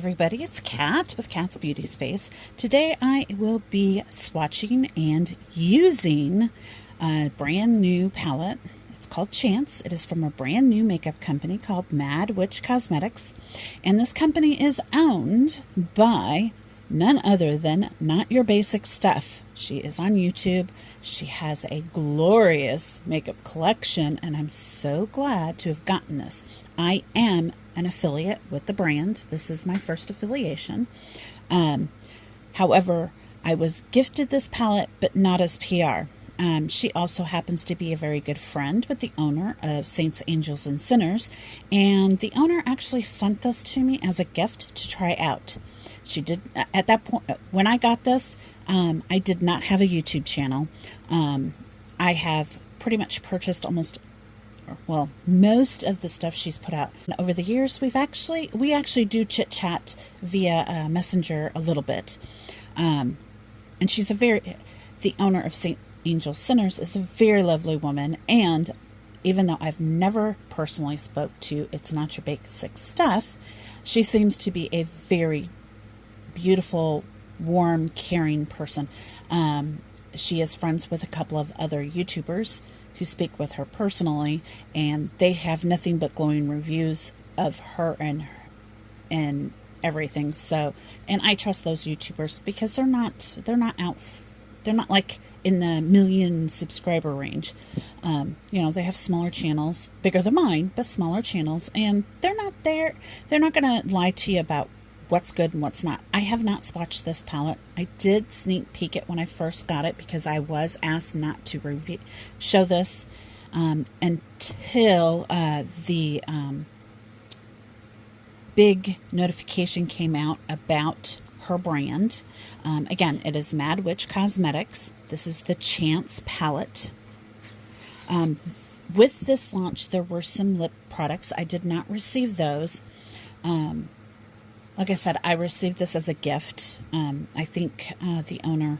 everybody, it's Kat with Kat's Beauty Space. Today I will be swatching and using a brand new palette. It's called Chance. It is from a brand new makeup company called MadWitch Cosmetics. And this company is owned by none other than Not Your Basic Stuff. She is on YouTube. She has a glorious makeup collection, and I'm so glad to have gotten this. I am an affiliate with the brand. This is my first affiliation. However, I was gifted this palette, but not as PR. She also happens to be a very good friend with the owner of Saints, Angels, and Sinners, and the owner actually sent this to me as a gift to try out. She did, at that point, when I got this, I did not have a YouTube channel. I have pretty much purchased most of the stuff she's put out. And over the years, we actually do chit chat via Messenger a little bit. And she's the owner of Saint Angel Sinners is a very lovely woman. And even though I've never personally spoke to It's Not Your Basic Stuff, she seems to be a very beautiful, warm, caring person. She is friends with a couple of other YouTubers who speak with her personally, and they have nothing but glowing reviews of her and everything. So, and I trust those YouTubers because they're not like in the million subscriber range. They have smaller channels, bigger than mine, but smaller channels, and they're not going to lie to you about what's good and what's not. I have not swatched this palette. I did sneak peek it when I first got it because I was asked not to show this until the big notification came out about her brand. Again, it is MadWitch Cosmetics. This is the Chance palette. With this launch, there were some lip products. I did not receive those. Like I said, I received this as a gift. I think the owner,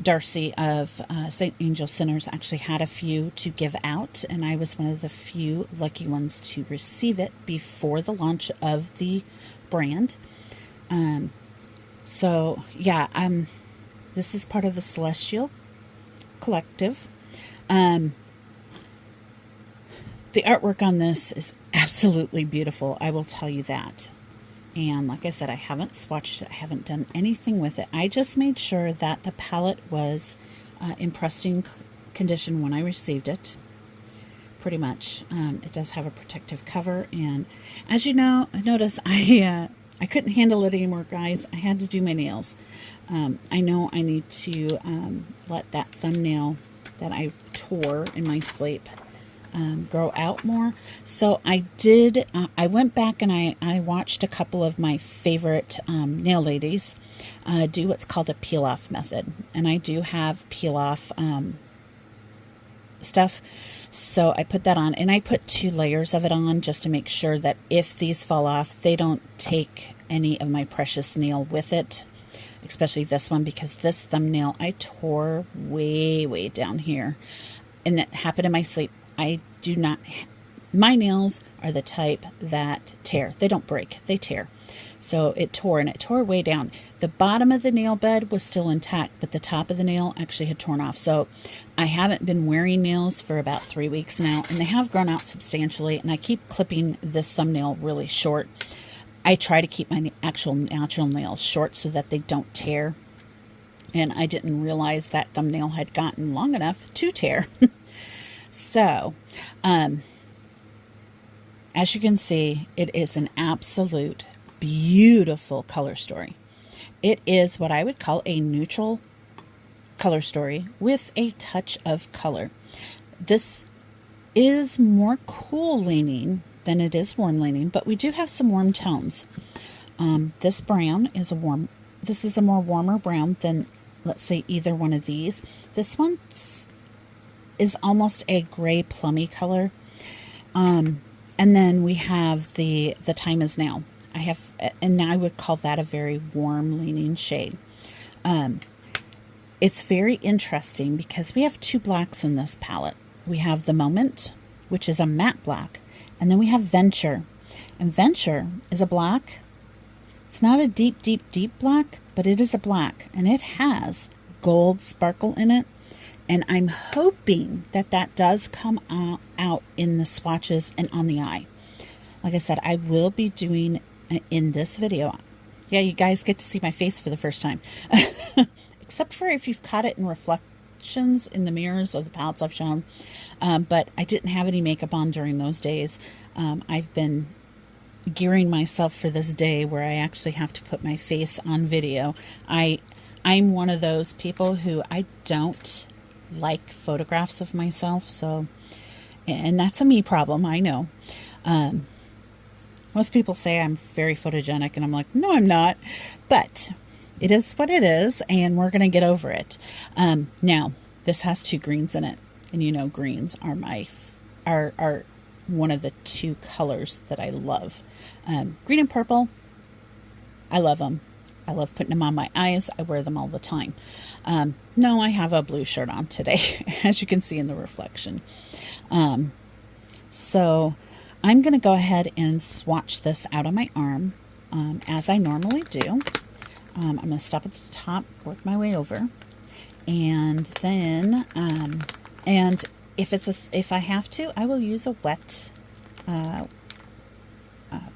Darcy of St. Angel Sinners, actually had a few to give out, and I was one of the few lucky ones to receive it before the launch of the brand. This is part of the Celestial Collective. The artwork on this is absolutely beautiful. I will tell you that. And like I said, I haven't swatched it. I haven't done anything with it. I just made sure that the palette was in pristine condition when I received it. Pretty much. It does have a protective cover. And as you know, notice I couldn't handle it anymore, guys. I had to do my nails. I know I need to let that thumbnail that I tore in my sleep grow out more. So I did, I went back and I watched a couple of my favorite nail ladies do what's called a peel off method. And I do have peel off stuff. So I put that on, and I put 2 layers of it on just to make sure that if these fall off, they don't take any of my precious nail with it. Especially this one, because this thumbnail I tore way down here. And it happened in my sleep. My nails are the type that tear. They don't break, they tear. So it tore, and it tore way down. The bottom of the nail bed was still intact, but the top of the nail actually had torn off. So I haven't been wearing nails for about 3 weeks now, and they have grown out substantially, and I keep clipping this thumbnail really short. I try to keep my actual natural nails short so that they don't tear. And I didn't realize that thumbnail had gotten long enough to tear. So, as you can see, it is an absolute beautiful color story. It is what I would call a neutral color story with a touch of color. This is more cool leaning than it is warm leaning, but we do have some warm tones. This brown is this is a more warmer brown than, let's say, either one of these. This one is almost a gray plummy color. And then we have the Time Is Now. And I would call that a very warm leaning shade. It's very interesting because we have 2 blacks in this palette. We have The Moment, which is a matte black, and then we have Venture. And Venture is a black. It's not a deep, deep, deep black, but it is a black, and it has gold sparkle in it. And I'm hoping that that does come out in the swatches and on the eye. Like I said, I will be doing in this video. Yeah, you guys get to see my face for the first time. Except for if you've caught it in reflections in the mirrors of the palettes I've shown. But I didn't have any makeup on during those days. I've been gearing myself for this day where I actually have to put my face on video. I'm one of those people who I don't like photographs of myself, so, and that's a me problem, I know. Most people say I'm very photogenic, and I'm like, no, I'm not, but it is what it is, and we're going to get over it. Now, this has 2 greens in it, and you know greens are are one of the 2 colors that I love. Green and purple, I love them. I love putting them on my eyes. I wear them all the time. No, I have a blue shirt on today, as you can see in the reflection. So I'm going to go ahead and swatch this out on my arm, as I normally do. I'm going to stop at the top, work my way over, and then, and if I have to, I will use a wet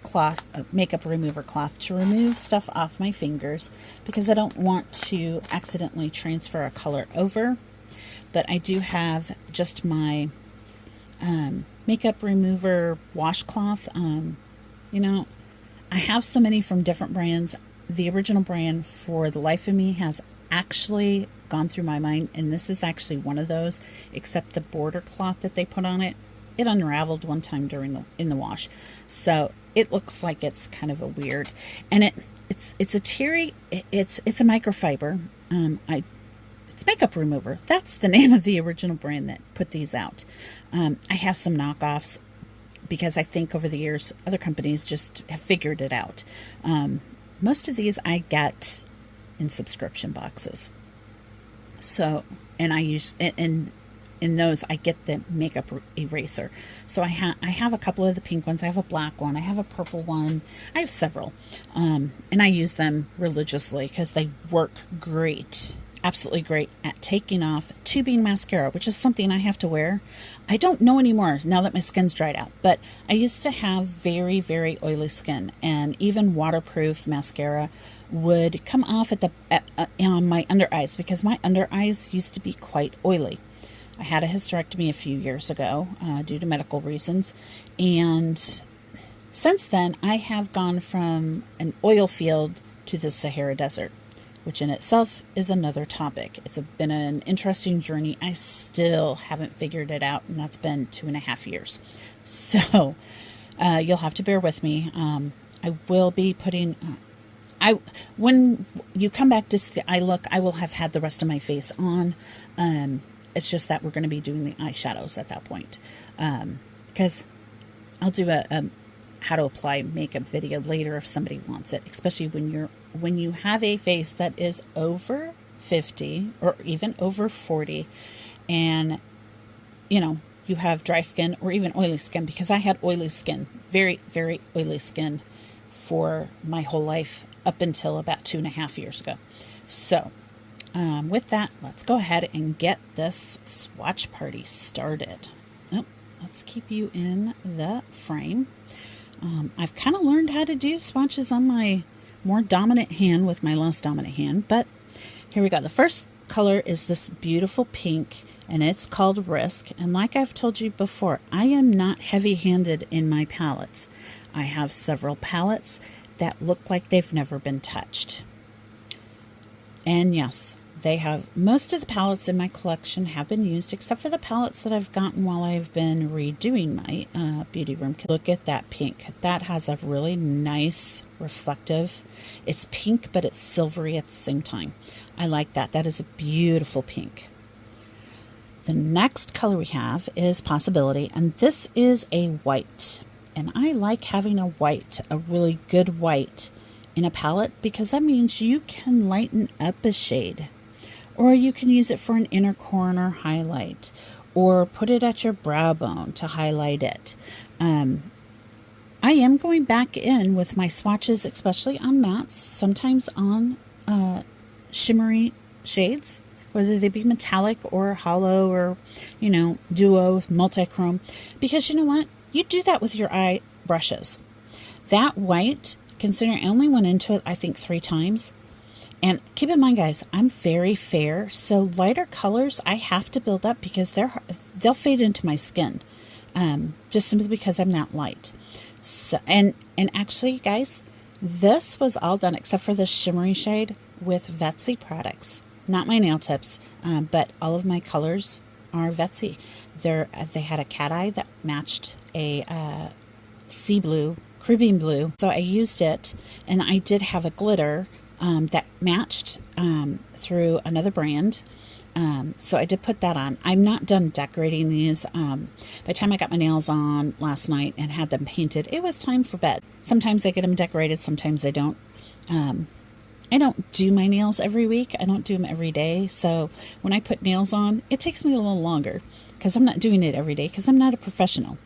cloth, makeup remover cloth, to remove stuff off my fingers, because I don't want to accidentally transfer a color over. But I do have just my makeup remover washcloth. You know, I have so many from different brands. The original brand, for the life of me, has actually gone through my mind, and this is actually one of those, except the border cloth that they put on it, it unraveled one time in the wash. So it looks like it's kind of a weird, and it's a terry, it's a microfiber. It's makeup remover. That's the name of the original brand that put these out. I have some knockoffs because I think over the years other companies just have figured it out. Most of these I get in subscription boxes. So, and I use, and in those I get the makeup eraser. So I have a couple of the pink ones. I have a black one. I have a purple one. I have several. And I use them religiously because they work great. Absolutely great at taking off tubing mascara, which is something I have to wear. I don't know anymore now that my skin's dried out, but I used to have very, very oily skin, and even waterproof mascara would come off on my under eyes, because my under eyes used to be quite oily. I had a hysterectomy a few years ago due to medical reasons, and since then I have gone from an oil field to the Sahara Desert, which in itself is another topic. It's been an interesting journey. I still haven't figured it out, and that's been 2.5 years. So you'll have to bear with me. I will be putting, when you come back to see the eye look, I will have had the rest of my face on. It's just that we're going to be doing the eyeshadows at that point. Because I'll do a how to apply makeup video later if somebody wants it, especially when you have a face that is over 50 or even over 40, and you know, you have dry skin or even oily skin, because I had oily skin, very, very oily skin for my whole life up until about 2.5 years ago. So with that, let's go ahead and get this swatch party started. Oh, let's keep you in the frame. I've kind of learned how to do swatches on my more dominant hand with my less dominant hand, but here we go. The first color is this beautiful pink, and it's called Risk. And like I've told you before, I am not heavy-handed in my palettes. I have several palettes that look like they've never been touched. And yes, they have, most of the palettes in my collection have been used, except for the palettes that I've gotten while I've been redoing my beauty room. Look at that pink. That has a really nice reflective. It's pink, but it's silvery at the same time. I like that. That is a beautiful pink. The next color we have is Possibility, and this is a white. And I like having a white, a really good white in a palette, because that means you can lighten up a shade, or you can use it for an inner corner highlight, or put it at your brow bone to highlight it. I am going back in with my swatches, especially on mattes, sometimes on shimmery shades, whether they be metallic or hollow or, duo, multi-chrome. Because you know what? You do that with your eye brushes. That white, considering I only went into it, I think 3 times. And keep in mind, guys, I'm very fair, so lighter colors I have to build up because they'll fade into my skin, just simply because I'm that light. So and actually, guys, this was all done except for the shimmery shade with Vetsy products, not my nail tips, but all of my colors are Vetsy. They had a cat eye that matched a sea blue, Caribbean blue, so I used it, and I did have a glitter that matched through another brand. So I did put that on. I'm not done decorating these. By the time I got my nails on last night and had them painted, it was time for bed. Sometimes I get them decorated, sometimes I don't. I don't do my nails every week. I don't do them every day. So when I put nails on, it takes me a little longer because I'm not doing it every day because I'm not a professional.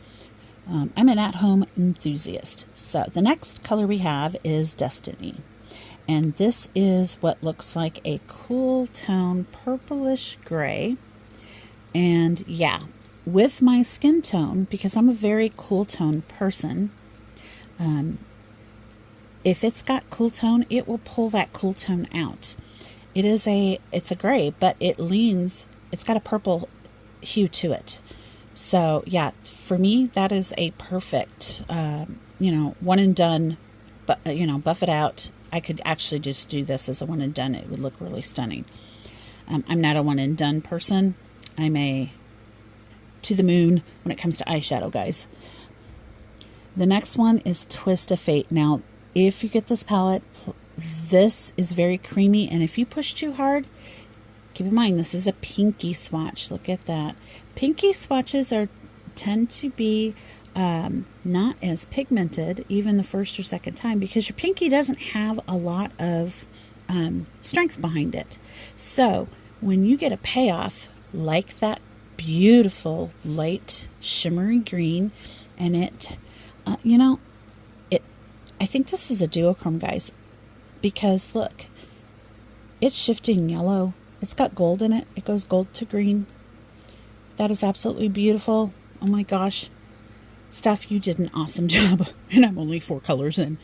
I'm an at-home enthusiast. So the next color we have is Destiny. And this is what looks like a cool tone purplish gray. And yeah, with my skin tone, because I'm a very cool tone person, if it's got cool tone, it will pull that cool tone out. It's a gray, but it's got a purple hue to it. So yeah, for me, that is a perfect, one and done, but buff it out. I could actually just do this as a one and done. It would look really stunning. I'm not a one and done person. I'm a to the moon when it comes to eyeshadow, guys. The next one is Twist of Fate. Now, if you get this palette, this is very creamy, and if you push too hard, keep in mind this is a pinky swatch. Look at that. Pinky swatches tend to be not as pigmented even the first or second time because your pinky doesn't have a lot of strength behind it. So when you get a payoff like that beautiful light shimmery green, and I think this is a duochrome, guys, because look, it's shifting yellow. It's got gold in it. It goes gold to green. That is absolutely beautiful. Oh my gosh. Steph, you did an awesome job. And I'm only 4 colors in.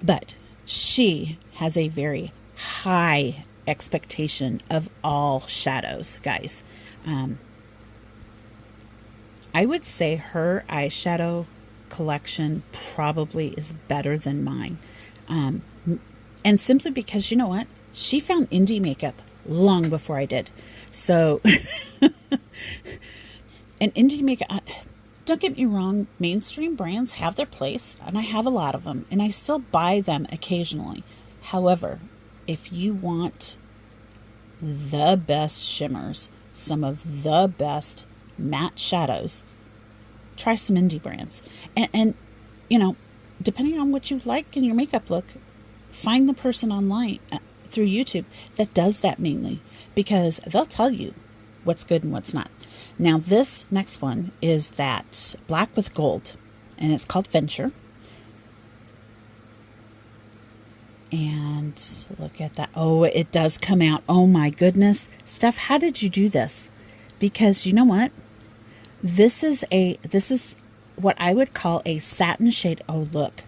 But she has a very high expectation of all shadows, guys. I would say her eyeshadow collection probably is better than mine. And simply because, you know what? She found indie makeup long before I did. So, and indie makeup, don't get me wrong, mainstream brands have their place, and I have a lot of them, and I still buy them occasionally. However, if you want the best shimmers, some of the best matte shadows, try some indie brands. And depending on what you like in your makeup look, find the person online through YouTube that does that mainly, because they'll tell you what's good and what's not. Now this next one is that black with gold, and it's called Venture. And look at that. Oh, it does come out. Oh my goodness. Steph, how did you do this? Because you know what? This is what I would call a satin shade. Oh, look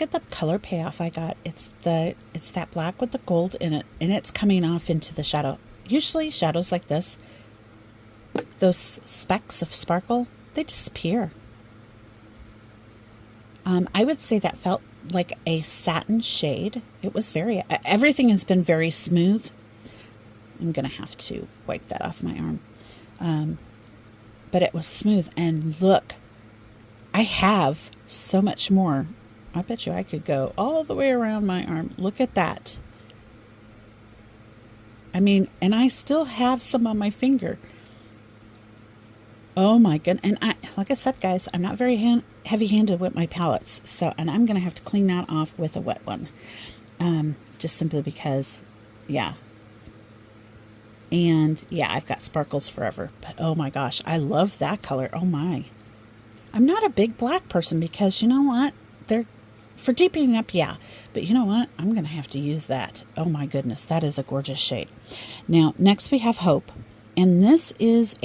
at the color payoff I got. It's that black with the gold in it, and it's coming off into the shadow. Usually shadows like this, those specks of sparkle, they disappear. I would say that felt like a satin shade. It was everything has been very smooth. I'm gonna have to wipe that off my arm. But it was smooth, and look, I have so much more. I bet you I could go all the way around my arm. Look at that. I mean, and I still have some on my finger. Oh my goodness. And like I said, guys, I'm not very heavy-handed with my palettes. And I'm going to have to clean that off with a wet one. Just simply because, yeah. And yeah, I've got sparkles forever. But oh my gosh, I love that color. Oh my. I'm not a big black person because you know what? They're for deepening up, yeah. But you know what? I'm going to have to use that. Oh my goodness, that is a gorgeous shade. Now, next we have Hope. And this is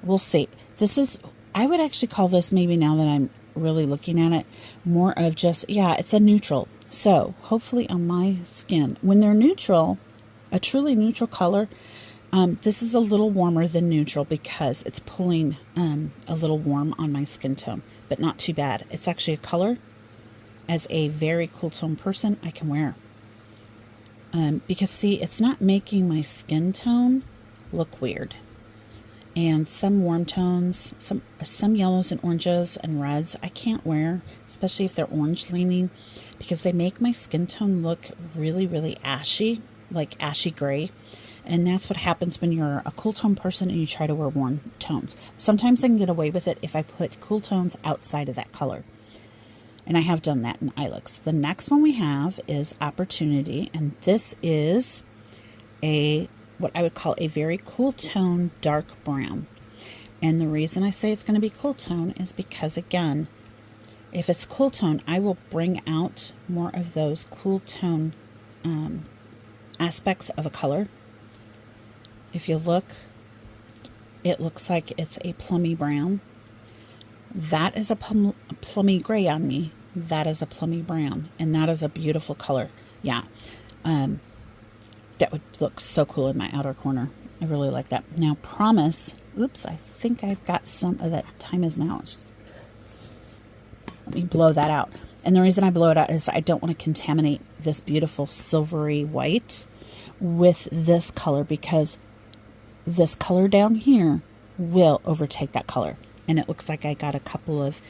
we'll see. This is, I would actually call this, maybe now that I'm really looking at it, more of just, yeah, it's a neutral. So hopefully on my skin, when they're neutral, a truly neutral color, this is a little warmer than neutral because it's pulling a little warm on my skin tone, but not too bad. It's actually a color as a very cool tone person I can wear. Because see, it's not making my skin tone look weird. And some warm tones, some yellows and oranges and reds I can't wear, especially if they're orange leaning, because they make my skin tone look really, really ashy, like ashy gray. And that's what happens when you're a cool tone person and you try to wear warm tones. Sometimes I can get away with it if I put cool tones outside of that color. And I have done that in eye looks. The next one we have is Opportunity. And this is what I would call a very cool tone dark brown. And the reason I say it's going to be cool tone is because, again, if it's cool tone, I will bring out more of those cool tone aspects of a color. If you look, it looks like it's a plummy brown. That is a plummy gray on me. That is a plummy brown. And that is a beautiful color. Yeah. That would look so cool in my outer corner. I really like that. Now, Promise. Oops, I think I've got some of that. Time is now. Let me blow that out. And the reason I blow it out is I don't want to contaminate this beautiful silvery white with this color, because this color down here will overtake that color. And it looks like I got a couple of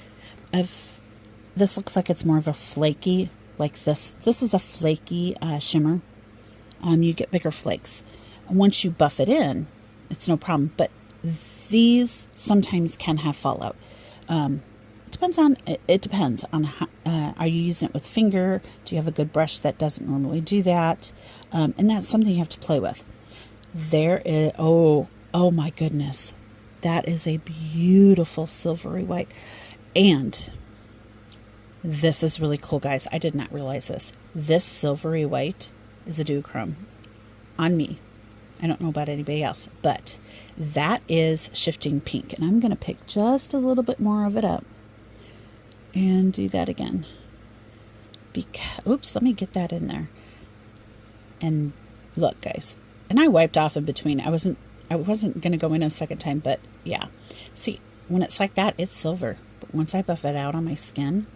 this looks like it's more of a flaky, like this. This is a flaky shimmer. You get bigger flakes. And once you buff it in, it's no problem. But these sometimes can have fallout. It depends on how, are you using it with finger? Do you have a good brush that doesn't normally do that? And that's something you have to play with. There is, oh my goodness. That is a beautiful silvery white. And this is really cool, guys. I did not realize this. This silvery white is a duochrome on me. I don't know about anybody else, but that is Shifting Pink. And I'm going to pick just a little bit more of it up and do that again. Oops, let me get that in there. And look, guys. And I wiped off in between. I wasn't going to go in a second time, but yeah. See, when it's like that, it's silver. But once I buff it out on my skin,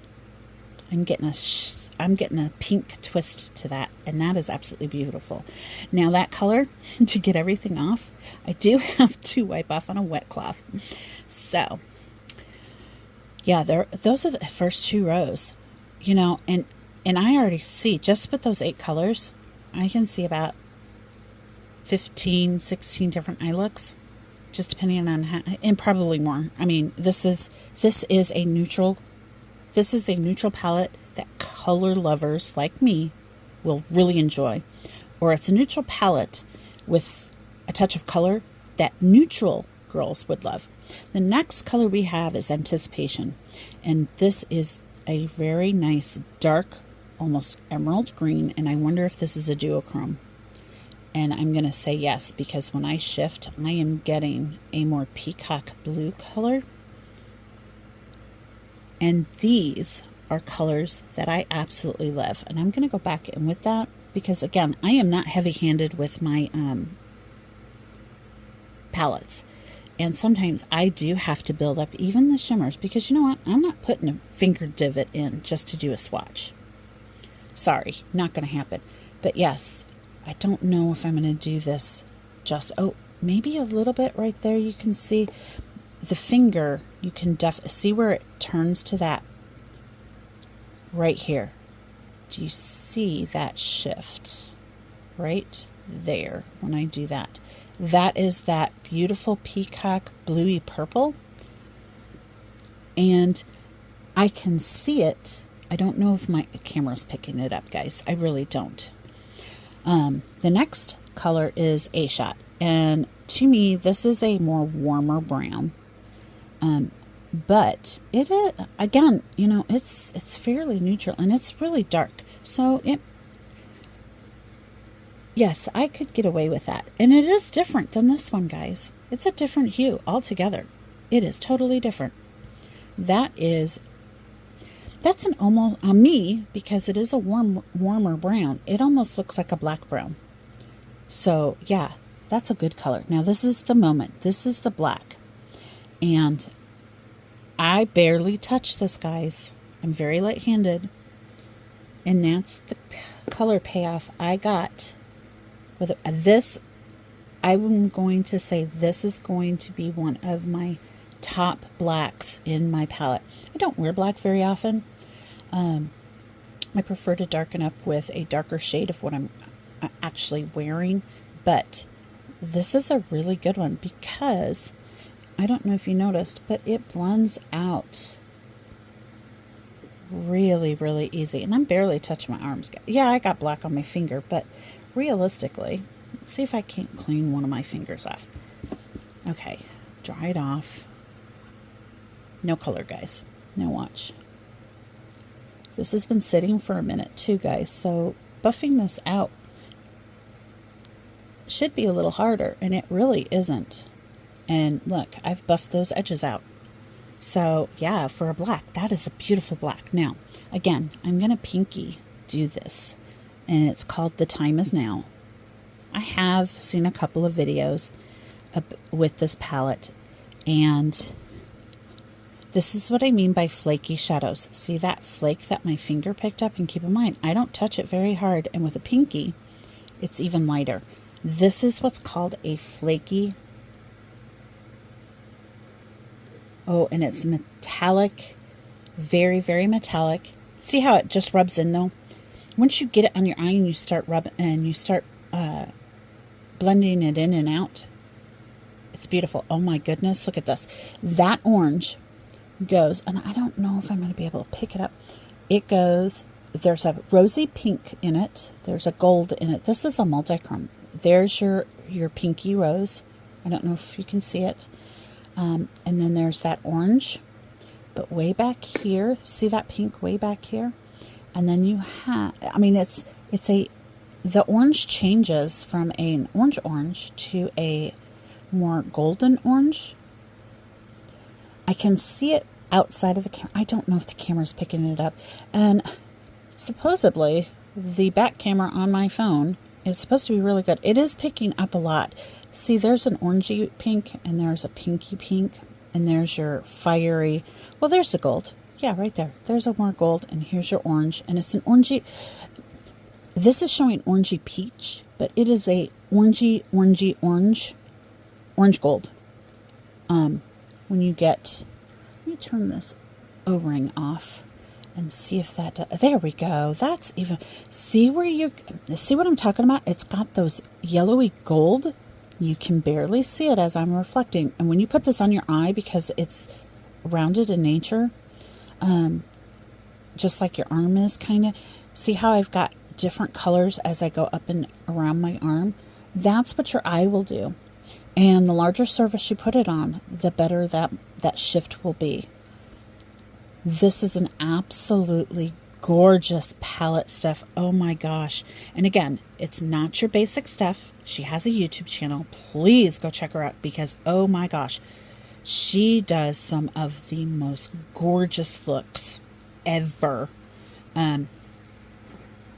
I'm getting a pink twist to that, and that is absolutely beautiful. Now that color, to get everything off, I do have to wipe off on a wet cloth. So, yeah, those are the first 2 rows, you know, and I already see, just with those 8 colors, I can see about 15, 16 different eye looks, just depending on how, and probably more. I mean, this is a neutral palette that color lovers like me will really enjoy. Or it's a neutral palette with a touch of color that neutral girls would love. The next color we have is Anticipation. And this is a very nice dark, almost emerald green. And I wonder if this is a duochrome. And I'm going to say yes, because when I shift, I am getting a more peacock blue color. And these are colors that I absolutely love. And I'm going to go back in with that because, again, I am not heavy-handed with my palettes. And sometimes I do have to build up even the shimmers because, you know what? I'm not putting a finger divot in just to do a swatch. Sorry, not going to happen. But yes, I don't know if I'm going to do this just, maybe a little bit right there. You can see the finger, you can see where it turns to that right here. Do you see that shift right there when I do that? That is that beautiful peacock bluey purple. And I can see it. I don't know if my camera's picking it up, guys. I really don't. The next color is A Shot. And to me, this is a more warmer brown. But it is, again, you know, it's fairly neutral and it's really dark. So yes, I could get away with that. And it is different than this one, guys. It's a different hue altogether. It is totally different. That's an almost, on me, because it is a warmer brown, it almost looks like a black brown. So yeah, that's a good color. Now this is the moment. This is the black. And I barely touch this, guys. I'm very light-handed. And that's the color payoff I got. With this, I'm going to say this is going to be one of my top blacks in my palette. I don't wear black very often. I prefer to darken up with a darker shade of what I'm actually wearing. But this is a really good one because I don't know if you noticed, but it blends out really, really easy. And I'm barely touching my arms. Yeah, I got black on my finger, but realistically, let's see if I can't clean one of my fingers off. Okay, dry it off. No color, guys. No watch. This has been sitting for a minute too, guys, so buffing this out should be a little harder, and it really isn't. And look, I've buffed those edges out. So yeah, for a black, that is a beautiful black. Now, again, I'm going to pinky do this, and it's called The Time Is Now. I have seen a couple of videos with this palette, and this is what I mean by flaky shadows. See that flake that my finger picked up? And keep in mind, I don't touch it very hard, and with a pinky, it's even lighter. This is what's called a flaky. Oh, and it's metallic, very, very metallic. See how it just rubs in though? Once you get it on your eye and you start blending it in and out, it's beautiful. Oh my goodness, look at this. That orange goes, and I don't know if I'm going to be able to pick it up. It goes, there's a rosy pink in it. There's a gold in it. This is a multichrome. There's your pinky rose. I don't know if you can see it. And then there's that orange, but way back here, see that pink way back here? And then you have, I mean, the orange changes from an orange to a more golden orange. I can see it outside of the camera. I don't know if the camera's picking it up. And supposedly, the back camera on my phone is supposed to be really good. It is picking up a lot. See, there's an orangey pink, and there's a pinky pink, and there's your fiery, well, there's the gold. Yeah, right there. There's a more gold, and here's your orange, and it's an orangey. This is showing orangey peach, but it is a orange gold. When you get, let me turn this O-ring off and see if that does, there we go. That's even, see what I'm talking about? It's got those yellowy gold. You can barely see it as I'm reflecting. And when you put this on your eye, because it's rounded in nature, just like your arm is kind of, see how I've got different colors as I go up and around my arm? That's what your eye will do. And the larger surface you put it on, the better that shift will be. This is an absolutely gorgeous palette stuff. Oh my gosh. And again, it's not your basic stuff. She has a YouTube channel. Please go check her out because, oh my gosh, she does some of the most gorgeous looks ever.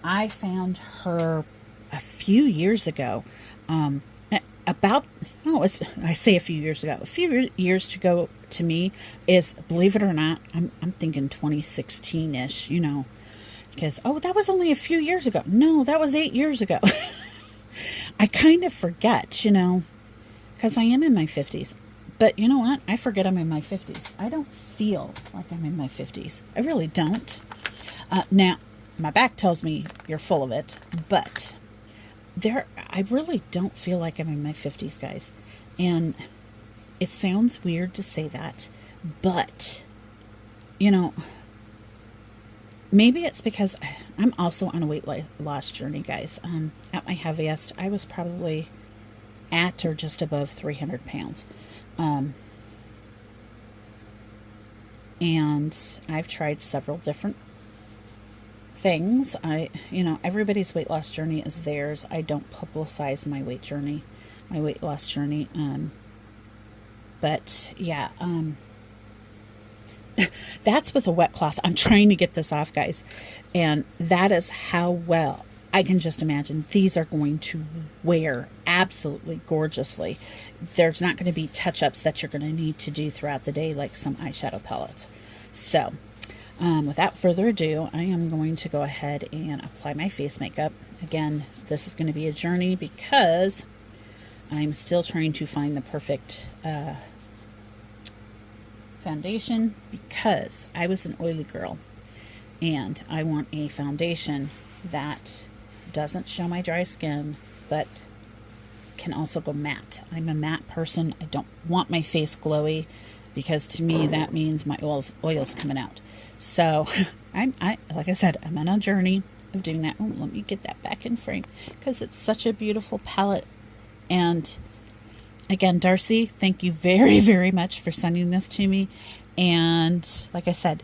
I found her a few years ago. I say a few years ago. A few years to go to me is, believe it or not, I'm thinking 2016-ish, you know. Because, oh, that was only a few years ago. No, that was 8 years ago. I kind of forget, you know, because I am in my 50s. But you know what? I forget I'm in my 50s. I don't feel like I'm in my 50s. I really don't. Now, my back tells me you're full of it, but I really don't feel like I'm in my 50s, guys. And it sounds weird to say that, but, you know, maybe it's because I'm also on a weight loss journey, guys. At my heaviest, I was probably at or just above 300 pounds. And I've tried several different things. Everybody's weight loss journey is theirs. I don't publicize my weight loss journey. But yeah, that's with a wet cloth. I'm trying to get this off, guys. And that is how well I can just imagine these are going to wear absolutely gorgeously. There's not going to be touch-ups that you're going to need to do throughout the day, like some eyeshadow palettes. So, without further ado, I am going to go ahead and apply my face makeup. Again, this is going to be a journey because I'm still trying to find the perfect foundation, because I was an oily girl and I want a foundation that doesn't show my dry skin but can also go matte. I'm a matte person. I don't want my face glowy, because to me that means my oil's coming out. So like I said, I'm on a journey of doing that. Oh, let me get that back in frame because it's such a beautiful palette. And again, Darcy, thank you very, very much for sending this to me. And like I said,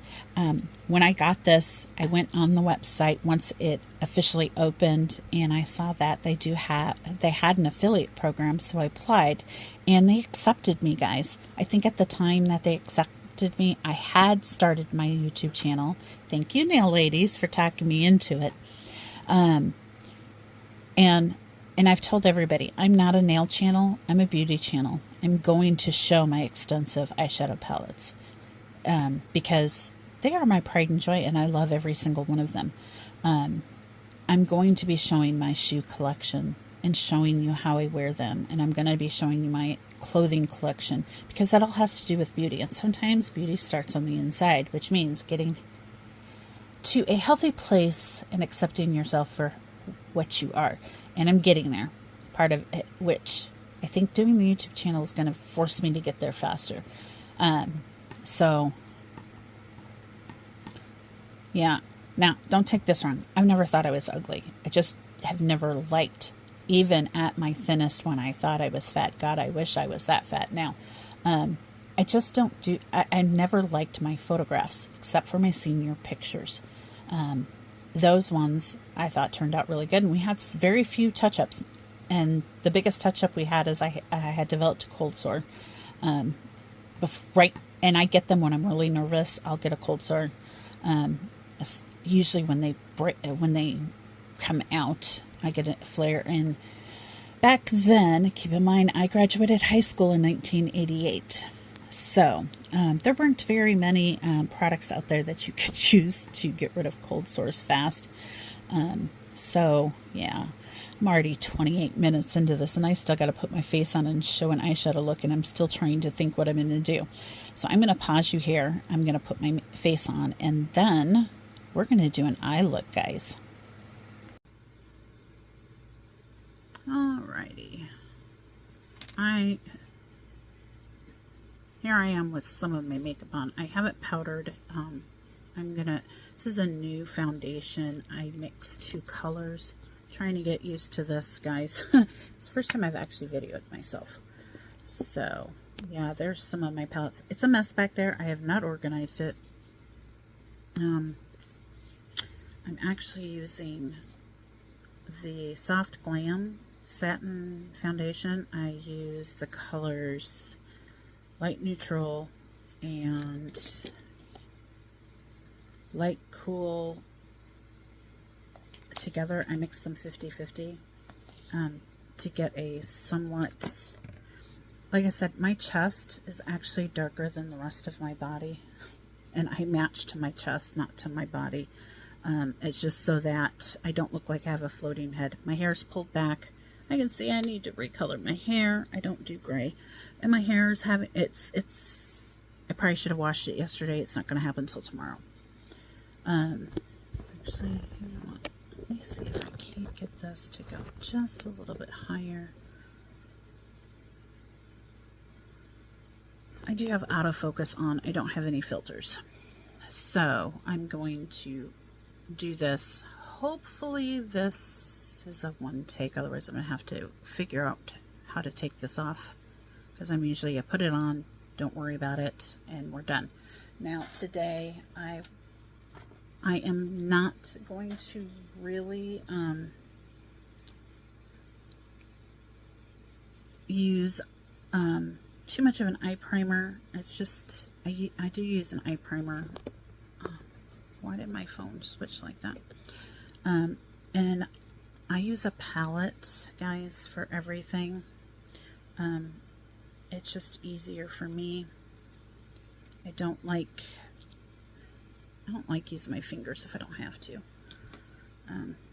when I got this, I went on the website once it officially opened, and I saw that they had an affiliate program, so I applied, and they accepted me, guys. I think at the time that they accepted me, I had started my YouTube channel. Thank you, Nail Ladies, for talking me into it. And I've told everybody, I'm not a nail channel. I'm a beauty channel. I'm going to show my extensive eyeshadow palettes because they are my pride and joy, and I love every single one of them. I'm going to be showing my shoe collection and showing you how I wear them. And I'm going to be showing you my clothing collection, because that all has to do with beauty. And sometimes beauty starts on the inside, which means getting to a healthy place and accepting yourself for what you are. And I'm getting there, part of it, which I think doing the YouTube channel is going to force me to get there faster. So, yeah. Now, don't take this wrong. I've never thought I was ugly. I just have never liked, even at my thinnest when I thought I was fat. God, I wish I was that fat now. I just don't do, I never liked my photographs, except for my senior pictures. Those ones I thought turned out really good, and we had very few touch-ups. And the biggest touch-up we had is I had developed a cold sore. Right, and I get them when I'm really nervous. I'll get a cold sore. Usually when they come out, I get a flare. And back then, keep in mind, I graduated high school in 1988. So, there weren't very many products out there that you could choose to get rid of cold sores fast. So, yeah, I'm already 28 minutes into this, and I still got to put my face on and show an eyeshadow look, and I'm still trying to think what I'm going to do. So I'm going to pause you here. I'm going to put my face on, and then we're going to do an eye look, guys. Alrighty. Here I am with some of my makeup on. I have it powdered. This is a new foundation. I mixed two colors. Trying to get used to this, guys. It's the first time I've actually videoed myself. So, yeah, there's some of my palettes. It's a mess back there. I have not organized it. I'm actually using the Soft Glam Satin Foundation. I use the colors Light Neutral and Light Cool together. I mix them 50-50 to get a somewhat, like I said, my chest is actually darker than the rest of my body, and I match to my chest, not to my body. It's just so that I don't look like I have a floating head. My hair is pulled back. I can see I need to recolor my hair. I don't do gray. And my hair is having, I probably should have washed it yesterday. It's not going to happen until tomorrow. Actually, you know what? Let me see if I can't get this to go just a little bit higher. I do have autofocus on. I don't have any filters. So I'm going to do this. Hopefully this is a one take. Otherwise I'm going to have to figure out how to take this off. Because I'm usually, I put it on, don't worry about it, and we're done. Now today I am not going to really use too much of an eye primer. It's just I do use an eye primer. Why did my phone switch like that? And I use a palette, guys, for everything. It's just easier for me. I don't like using my fingers if I don't have to.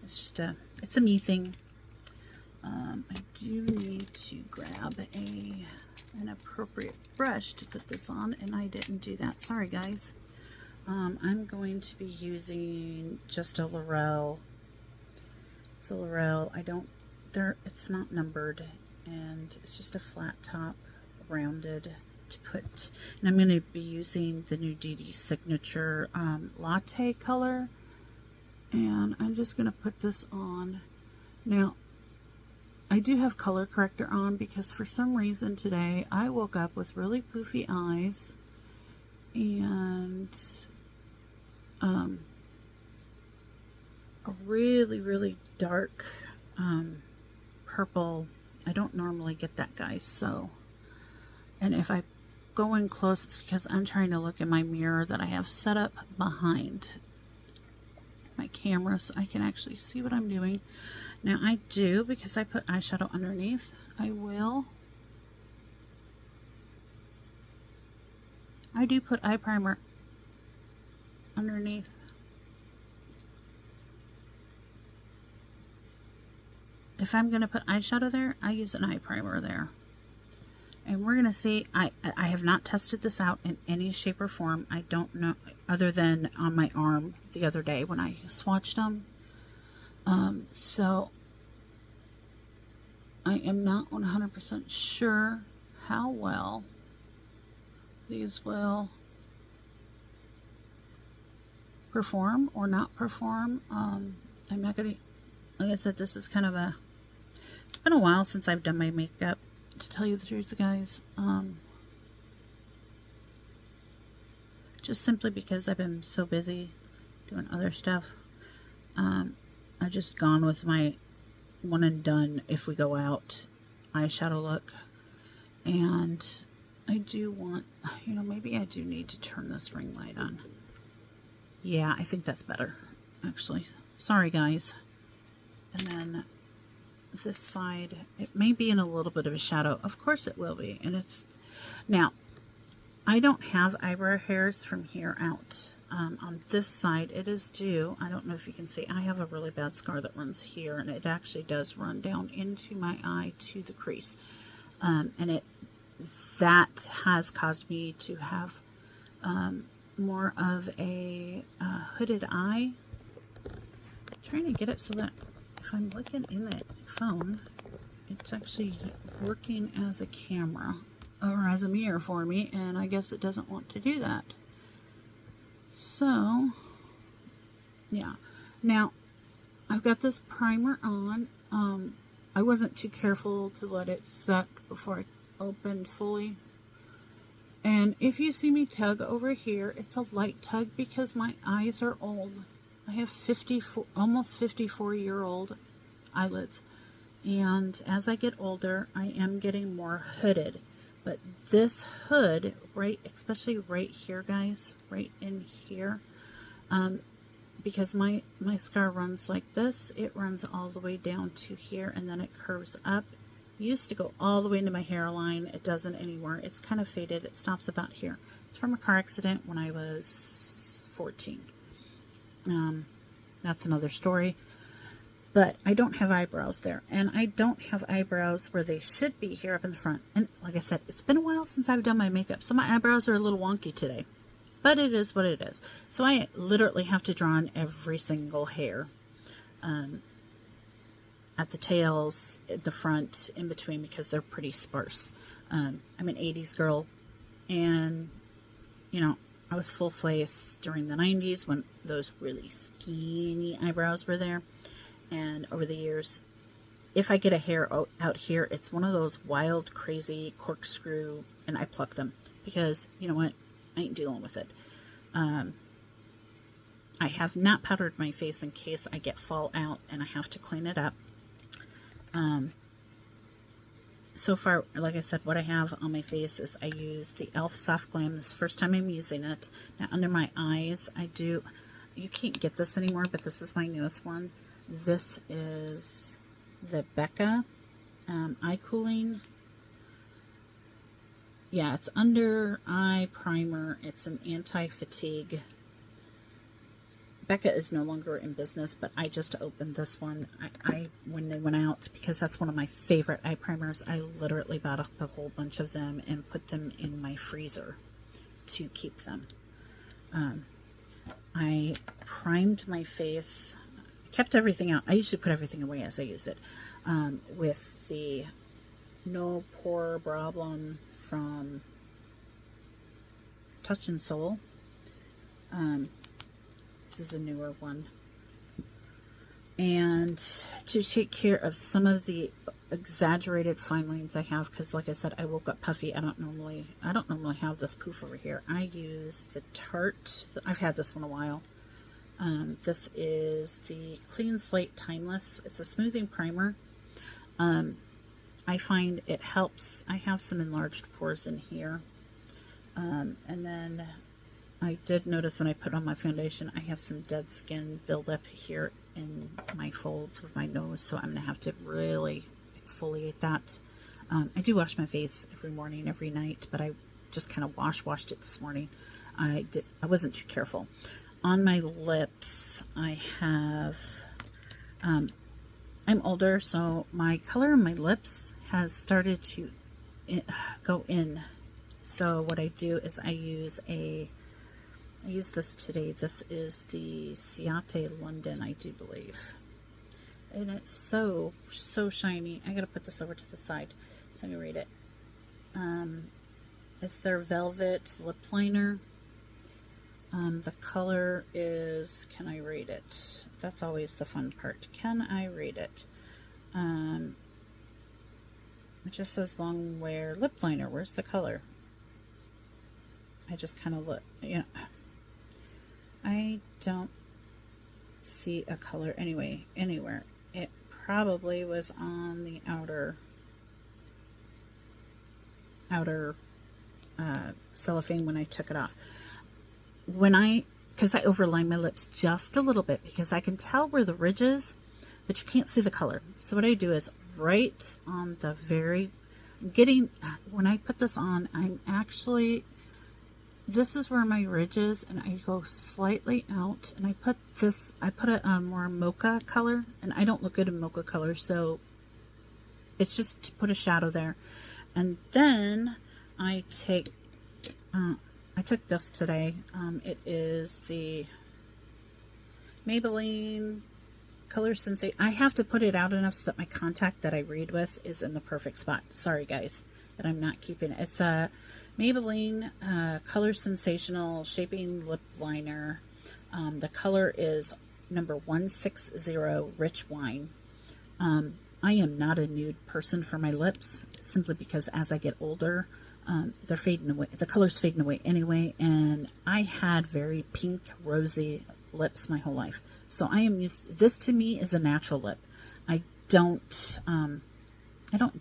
It's a me thing. I do need to grab an appropriate brush to put this on, and I didn't do that. Sorry, guys. I'm going to be using just a L'Oreal. It's a L'Oreal. It's not numbered, and it's just a flat top, rounded to put. And I'm going to be using the new DD Signature Latte color, and I'm just going to put this on. Now, I do have color corrector on because for some reason today I woke up with really poofy eyes and a really, really dark purple. I don't normally get that, guys. So, and if I go in close, it's because I'm trying to look in my mirror that I have set up behind my camera so I can actually see what I'm doing. Now I do, because I put eyeshadow underneath, I do put eye primer underneath. If I'm going to put eyeshadow there, I use an eye primer there. And we're going to see, I have not tested this out in any shape or form. I don't know, other than on my arm the other day when I swatched them. So I am not 100% sure how well these will perform or not perform. I'm not going to, like I said, this is kind of it's been a while since I've done my makeup, to tell you the truth, guys. Just simply because I've been so busy doing other stuff. I've just gone with my one and done if we go out eyeshadow look. And I do want, maybe I do need to turn this ring light on. Yeah, I think that's better, actually. Sorry, guys. And then this side, it may be in a little bit of a shadow. Of course it will be. And it's, now, I don't have eyebrow hairs from here out. On this side, it is due. I don't know if you can see. I have a really bad scar that runs here, and it actually does run down into my eye to the crease. And that has caused me to have more of a hooded eye. I'm trying to get it so that if I'm looking in the phone, it's actually working as a camera or as a mirror for me, and I guess it doesn't want to do that. So, yeah. Now, I've got this primer on. I wasn't too careful to let it set before I opened fully. And if you see me tug over here, it's a light tug because my eyes are old. I have almost 54-year-old eyelids. And as I get older, I am getting more hooded. But this hood, especially right here, guys, right in here, because my scar runs like this, it runs all the way down to here, and then it curves up. It used to go all the way into my hairline. It doesn't anymore. It's kind of faded. It stops about here. It's from a car accident when I was 14. That's another story. But I don't have eyebrows there, and I don't have eyebrows where they should be here up in the front. And like I said, it's been a while since I've done my makeup, so my eyebrows are a little wonky today. But it is what it is. So I literally have to draw on every single hair. At the tails, at the front, in between, because they're pretty sparse. I'm an 80s girl, and, I was full face during the 90s when those really skinny eyebrows were there. And over the years, if I get a hair out here, it's one of those wild, crazy corkscrew, and I pluck them because, you know what, I ain't dealing with it. I have not powdered my face in case I get fallout and I have to clean it up. So far, like I said, what I have on my face is I use the e.l.f. Soft Glam. This is the first time I'm using it. Now, under my eyes, you can't get this anymore, but this is my newest one. This is the Becca Eye Cooling. Yeah, it's under eye primer. It's an anti-fatigue. Becca is no longer in business, but I just opened this one when they went out, because that's one of my favorite eye primers. I literally bought up a whole bunch of them and put them in my freezer to keep them. I primed my face, kept everything out. I usually put everything away as I use it, with the No Pore Problem from Touch and Soul. This is a newer one. And to take care of some of the exaggerated fine lines I have, because like I said, I woke up puffy. I don't normally have this poof over here. I use the Tarte. I've had this one a while. This is the Clean Slate Timeless. It's a smoothing primer. I find it helps. I have some enlarged pores in here. And then I did notice when I put on my foundation, I have some dead skin buildup here in my folds of my nose, so I'm going to have to really exfoliate that. I do wash my face every morning, every night, but I just kind of washed it this morning. I wasn't too careful. On my lips, I have, I'm older, so my color on my lips has started to go in. So what I do is I use this today. This is the Ciate London, I do believe. And it's so shiny. I gotta put this over to the side so I can read it. It's their Velvet Lip Liner. The color is, can I read it? That's always the fun part. Can I read it? It just says long wear lip liner. Where's the color? I just kind of look, I don't see a color anywhere. It probably was on the outer cellophane when I took it off. Because I overline my lips just a little bit, because I can tell where the ridge is, but you can't see the color. So what I do is right on the when I put this on, this is where my ridge is, and I go slightly out, and I put a more mocha color, and I don't look good in mocha color, so it's just to put a shadow there. And then I took this today. It is the Maybelline Color Sensation. I have to put it out enough so that my contact that I read with is in the perfect spot. Sorry guys that I'm not keeping it. It's a Maybelline Color Sensational Shaping Lip Liner. The color is number 160, Rich Wine. I am not a nude person for my lips, simply because as I get older, they're fading away. The color's fading away anyway, and I had very pink, rosy lips my whole life. So I am this to me is a natural lip. I don't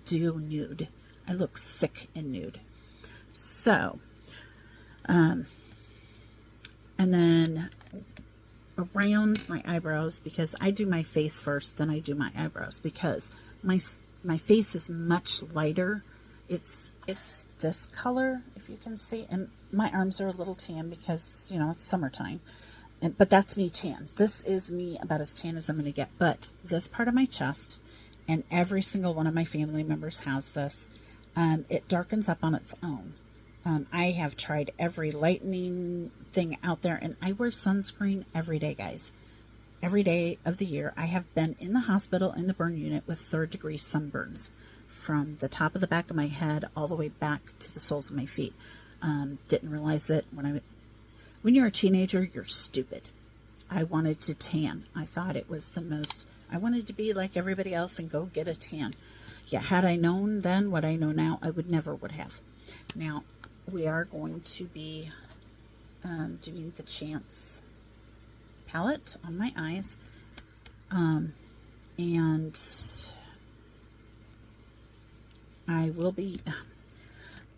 do nude. I look sick in nude. So, and then around my eyebrows, because I do my face first, then I do my eyebrows, because my face is much lighter. It's this color, if you can see, and my arms are a little tan because, it's summertime. But that's me tan. This is me about as tan as I'm going to get. But this part of my chest, and every single one of my family members has this, it darkens up on its own. I have tried every lightening thing out there, and I wear sunscreen every day, guys. Every day of the year. I have been in the hospital in the burn unit with 3rd-degree sunburns from the top of the back of my head all the way back to the soles of my feet. Didn't realize it when you're a teenager, you're stupid. I wanted to tan. I thought it was I wanted to be like everybody else and go get a tan. Yeah, had I known then what I know now, I would have. Now, we are going to be doing the Chance palette on my eyes. And I will be,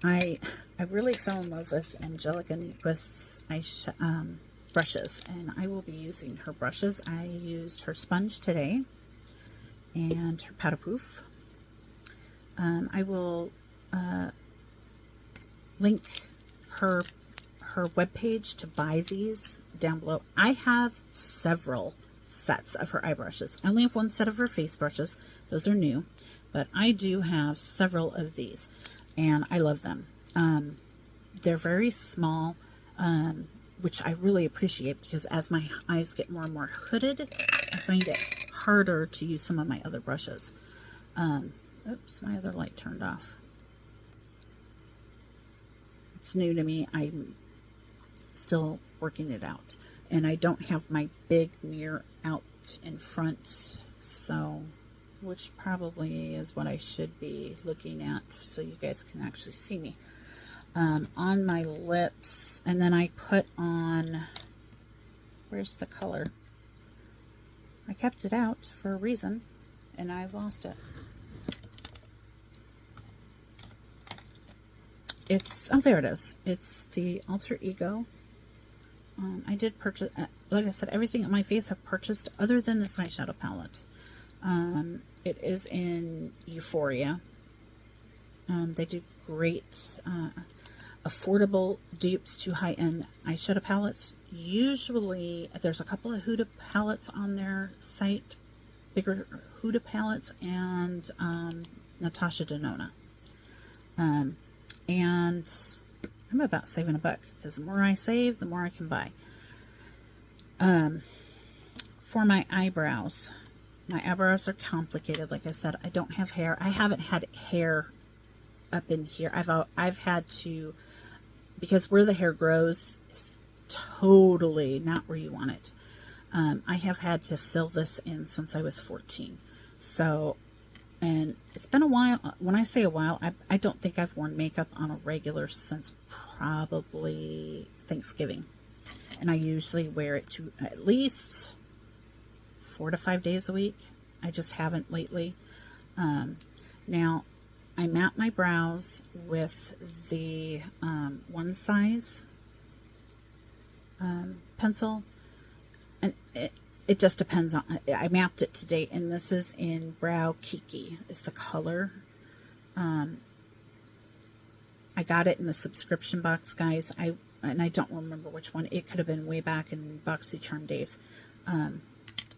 I really fell in love with Angelica Nyquist's brushes, and I will be using her brushes. I used her sponge today and her powderproof. I will link her webpage to buy these down below. I have several sets of her eye brushes. I only have one set of her face brushes. Those are new, but I do have several of these, and I love them. They're very small, which I really appreciate, because as my eyes get more and more hooded, I find it harder to use some of my other brushes. Oops, my other light turned off. It's new to me. I'm still working it out. And I don't have my big mirror out in front, so, which probably is what I should be looking at so you guys can actually see me. On my lips, and then I put on, where's the color? I kept it out for a reason, and I've lost it. It's, oh, there it is. It's the Alter Ego. I did purchase, like I said, everything on my face I've purchased other than this eyeshadow palette. It is in Euphoria. They do great affordable dupes to high-end eyeshadow palettes. Usually there's a couple of Huda palettes on their site, bigger Huda palettes, and Natasha Denona. And I'm about saving a buck, because the more I save, the more I can buy. For my eyebrows are complicated. Like I said, I don't have hair. I haven't had hair up in here. I've had to, because where the hair grows is totally not where you want it. I have had to fill this in since I was 14. So, and it's been a while. When I say a while, I don't think I've worn makeup on a regular since probably Thanksgiving. And I usually wear it to at least 4 to 5 days a week. I just haven't lately. Now, I map my brows with the one size pencil, and it just depends on, I mapped it to date, and this is in Brow Kiki is the color. I got it in the subscription box, guys. And I don't remember which one. It could have been way back in BoxyCharm days. And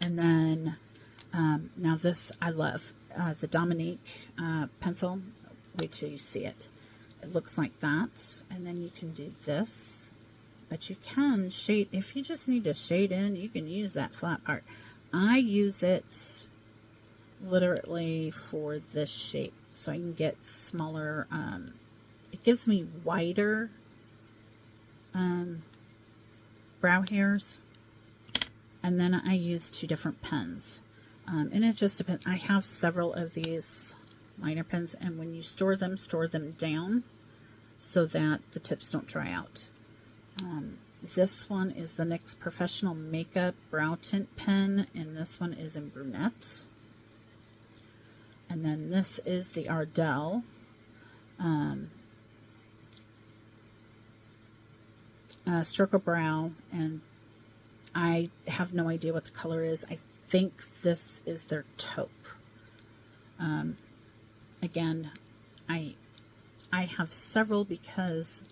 then now this I love, the Dominique pencil. Wait till you see it. It looks like that, and then you can do this. But you can shade, if you just need to shade in, you can use that flat part. I use it literally for this shape, so I can get smaller, it gives me wider brow hairs. And then I use 2 different pens. And it just depends. I have several of these liner pens, and when you store them down so that the tips don't dry out. This one is the NYX Professional Makeup Brow Tint Pen, and this one is in brunette. And then this is the Ardell Stroke a Brow, and I have no idea what the color is. I think this is their taupe. Again, I have several because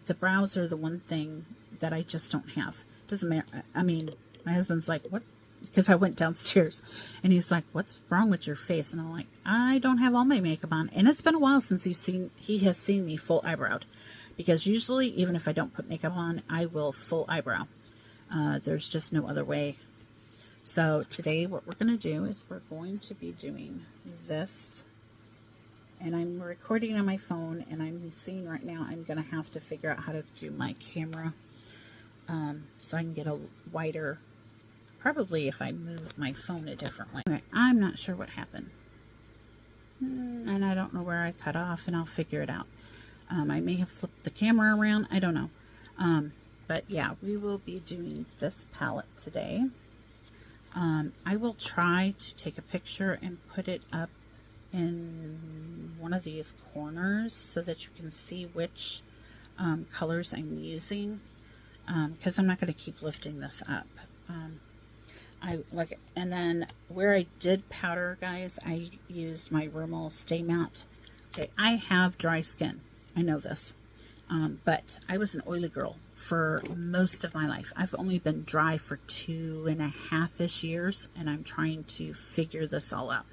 the brows are the one thing that I just don't have. It doesn't matter. I mean, my husband's like, what? Because I went downstairs, and he's like, what's wrong with your face? And I'm like, I don't have all my makeup on. And it's been a while since he has seen me full eyebrowed. Because usually, even if I don't put makeup on, I will full eyebrow. There's just no other way. So today what we're going to do is we're going to be doing this. And I'm recording on my phone, and I'm seeing right now I'm going to have to figure out how to do my camera so I can get a wider, probably if I move my phone a different way. Anyway, I'm not sure what happened. And I don't know where I cut off, and I'll figure it out. I may have flipped the camera around. I don't know. But yeah, we will be doing this palette today. I will try to take a picture and put it up in one of these corners so that you can see which colors I'm using, because I'm not going to keep lifting this up. I like, and then where I did powder, guys, I used my Rimmel Stay Matte. Okay, I have dry skin. I know this, but I was an oily girl for most of my life. I've only been dry for 2.5-ish years, and I'm trying to figure this all out.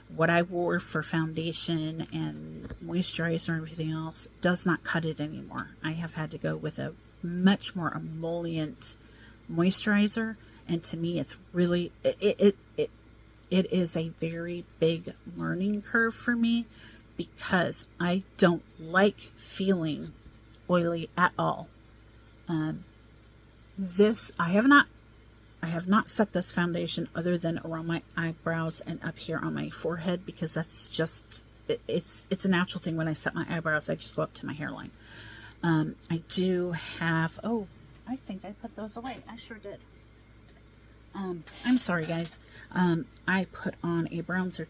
What I wore for foundation and moisturizer and everything else does not cut it anymore. I have had to go with a much more emollient moisturizer, and to me it's really it is a very big learning curve for me, because I don't like feeling oily at all. I have not set this foundation other than around my eyebrows and up here on my forehead, because that's just, it's a natural thing. When I set my eyebrows, I just go up to my hairline. I do have, oh, I think I put those away. I sure did. I'm sorry, guys. I put on a bronzer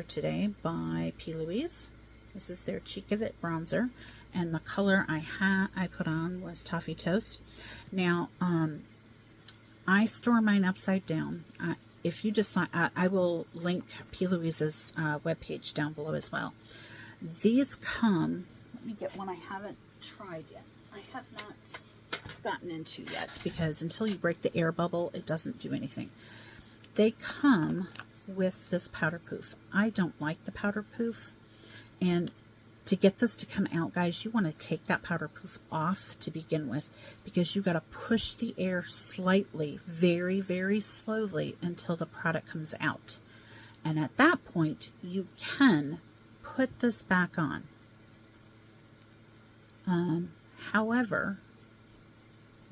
today by P. Louise. This is their Cheek of It bronzer, and the color I put on was Toffee Toast. Now, I store mine upside down. If you decide, I will link P. Louise's webpage down below as well. These come, let me get one I haven't tried yet. I have not gotten into yet, because until you break the air bubble, it doesn't do anything. They come with this powder poof. I don't like the powder poof, and to get this to come out, guys, you want to take that powder poof off to begin with, because you got to push the air slightly, very, very slowly, until the product comes out. And at that point, you can put this back on. However,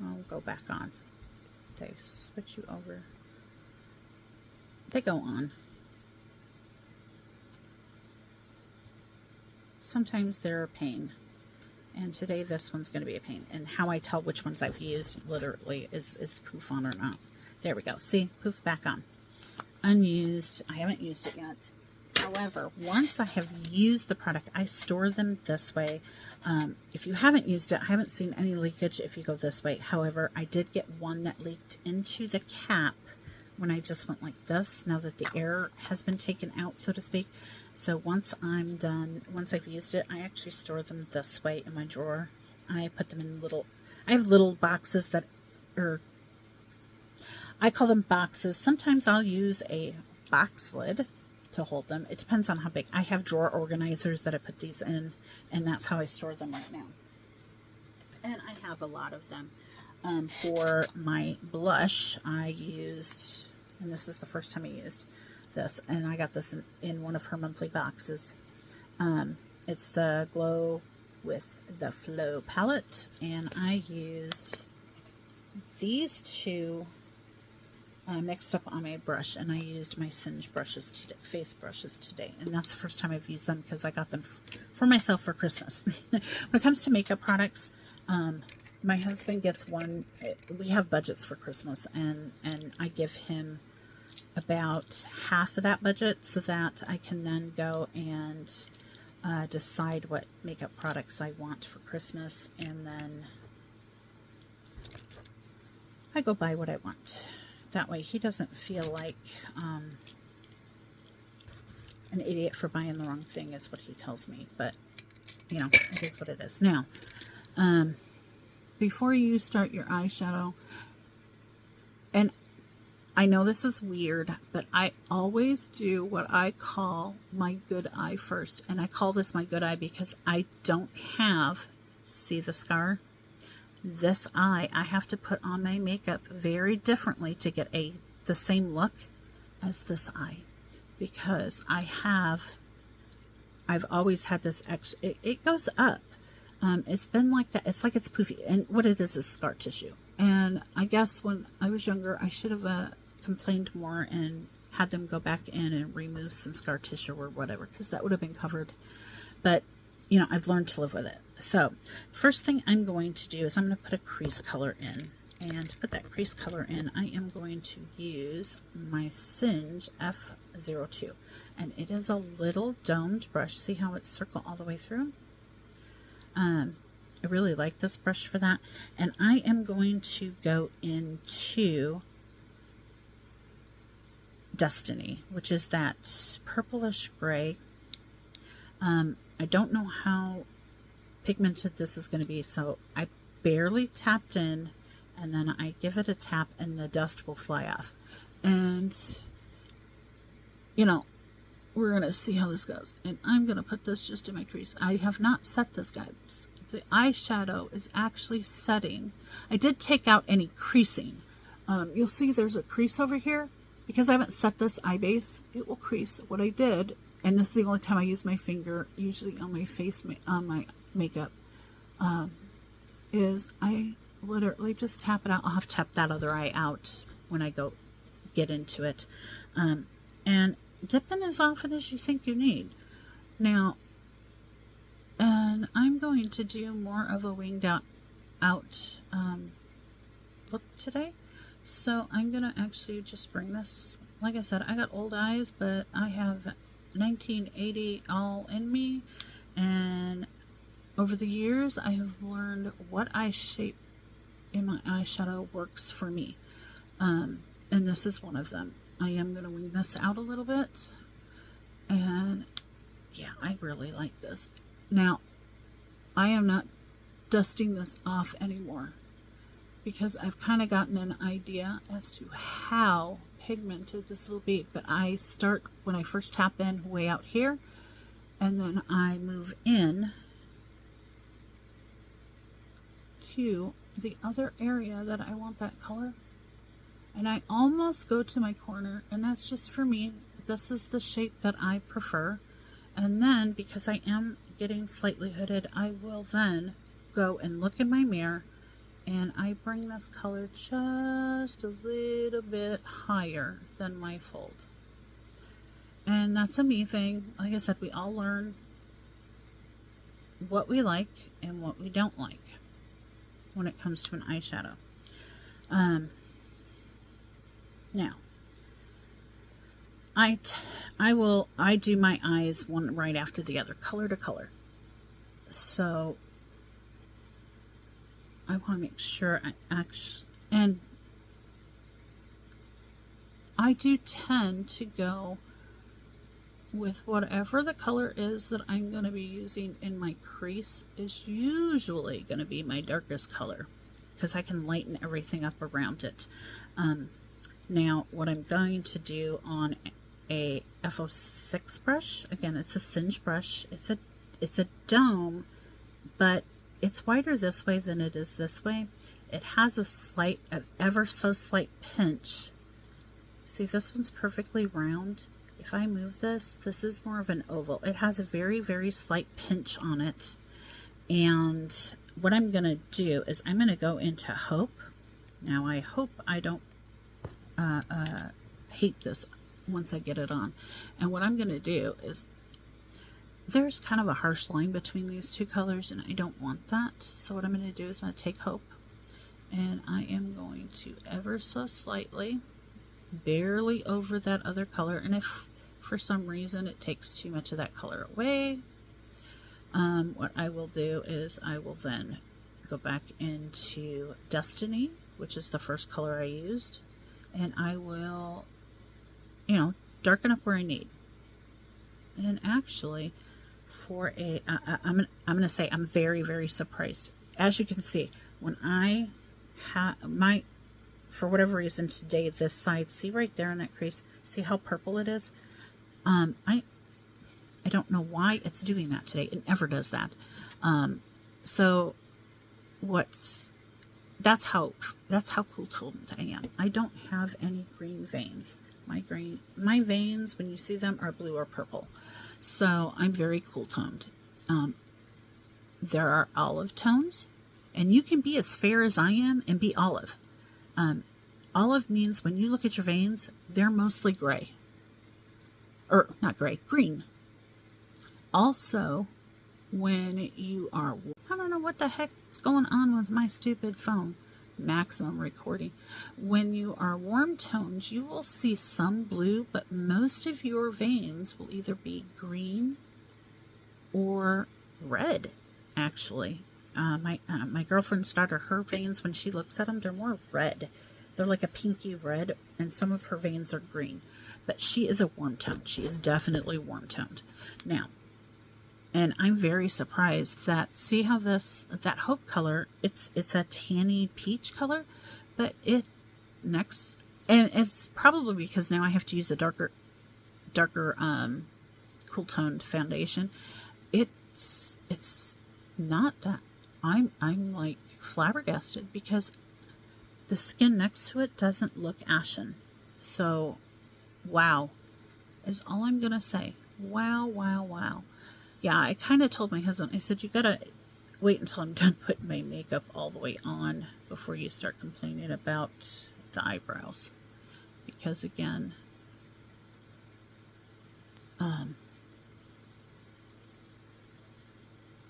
I'll go back on. Okay, switch you over. They go on. Sometimes they're a pain, and today this one's going to be a pain. And how I tell which ones I've used literally is the poof on or not. There we go. See, poof back on. Unused. I haven't used it yet. However, once I have used the product, I store them this way. If you haven't used it, I haven't seen any leakage if you go this way. However, I did get one that leaked into the cap when I just went like this, now that the air has been taken out, so to speak. So once I'm done, once I've used it, I actually store them this way in my drawer. I put them in I have little boxes that are, I call them boxes. Sometimes I'll use a box lid to hold them. It depends on how big. I have drawer organizers that I put these in, and that's how I store them right now. And I have a lot of them. For my blush, I used, and this is the first time I used this, and I got this in one of her monthly boxes. It's the Glow with the Flow palette, and I used these two mixed up on my brush, and I used my Singe brushes today, face brushes today, and that's the first time I've used them because I got them for myself for Christmas. When it comes to makeup products, my husband gets one. We have budgets for Christmas, and I give him about half of that budget so that I can then go and decide what makeup products I want for Christmas, and then I go buy what I want. That way he doesn't feel like an idiot for buying the wrong thing, is what he tells me. But, you know, it is what it is. Now, before you start your eyeshadow, and I know this is weird, but I always do what I call my good eye first. And I call this my good eye because I don't have, see the scar? This eye, I have to put on my makeup very differently to get the same look as this eye. Because I've always had this, it goes up. It's been like that. It's like it's poofy. And what it is scar tissue. And I guess when I was younger, I should have complained more and had them go back in and remove some scar tissue or whatever, because that would have been covered. But, you know, I've learned to live with it. So first thing I'm going to do is I'm going to put a crease color in. And to put that crease color in, I am going to use my Singe F02. And it is a little domed brush. See how it's circled all the way through? I really like this brush for that. And I am going to go into Destiny, which is that purplish gray. I don't know how pigmented this is going to be, so I barely tapped in, and then I give it a tap and the dust will fly off. And you know, we're going to see how this goes. And I'm going to put this just in my crease. I have not set this, guys. The eyeshadow is actually setting. I did take out any creasing. You'll see there's a crease over here. Because I haven't set this eye base, it will crease. What I did, and this is the only time I use my finger, usually on my face, on my makeup, is I literally just tap it out. I'll have to tap that other eye out when I go get into it. And dip in as often as you think you need. Now, and I'm going to do more of a winged out look today. So I'm going to actually just bring this, like I said, I got old eyes, but I have 1980 all in me. And over the years, I have learned what eye shape in my eyeshadow works for me. And this is one of them. I am going to wing this out a little bit. And yeah, I really like this. Now, I am not dusting this off anymore, because I've kind of gotten an idea as to how pigmented this will be. But I start, when I first tap in, way out here, and then I move in to the other area that I want that color. And I almost go to my corner, and that's just for me. This is the shape that I prefer. And then, because I am getting slightly hooded, I will then go and look in my mirror, and I bring this color just a little bit higher than my fold. And that's a me thing. Like I said, we all learn what we like and what we don't like when it comes to an eyeshadow. Now, I do my eyes one right after the other, color to color. So I want to make sure I actually, and I do tend to go with whatever the color is that I'm going to be using in my crease is usually going to be my darkest color, because I can lighten everything up around it. Now, what I'm going to do on a F06 brush, again, it's a Singe brush. It's a dome, but it's wider this way than it is this way. It has an ever so slight pinch. See, this one's perfectly round. If I move this, this is more of an oval. It has a very, very slight pinch on it. And what I'm going to do is I'm going to go into Hope. Now, I hope I don't hate this once I get it on. And what I'm going to do is, there's kind of a harsh line between these two colors, and I don't want that. So what I'm going to do is I'm going to take Hope, and I am going to ever so slightly, barely over that other color. And if for some reason it takes too much of that color away, what I will do is I will then go back into Destiny, which is the first color I used, and I will, darken up where I need. And actually, for I'm going to say I'm very, very surprised. As you can see, when I have for whatever reason today, this side, see right there in that crease, see how purple it is? I don't know why it's doing that today. It never does that. So that's how cool toned I am. I don't have any green veins. My veins, when you see them, are blue or purple. So I'm very cool toned. There are olive tones, and you can be as fair as I am and be olive. Olive means when you look at your veins, they're mostly gray. Or not gray, green. Also, when you are, how what the heck's going on with my stupid phone. Maximum recording. When you are warm tones, you will see some blue, but most of your veins will either be green or red, actually. My girlfriend's daughter, her veins, when she looks at them, they're more red. They're like a pinky red, and some of her veins are green. But she is a warm tone. She is definitely warm toned. Now, and I'm very surprised that, see how that Hope color, it's a tanny peach color, but and it's probably because now I have to use a darker cool toned foundation. It's not that. I'm like flabbergasted because the skin next to it doesn't look ashen. So, wow, is all I'm gonna say. Wow, wow, wow. Yeah, I kind of told my husband, I said, you gotta wait until I'm done putting my makeup all the way on before you start complaining about the eyebrows. Because again, I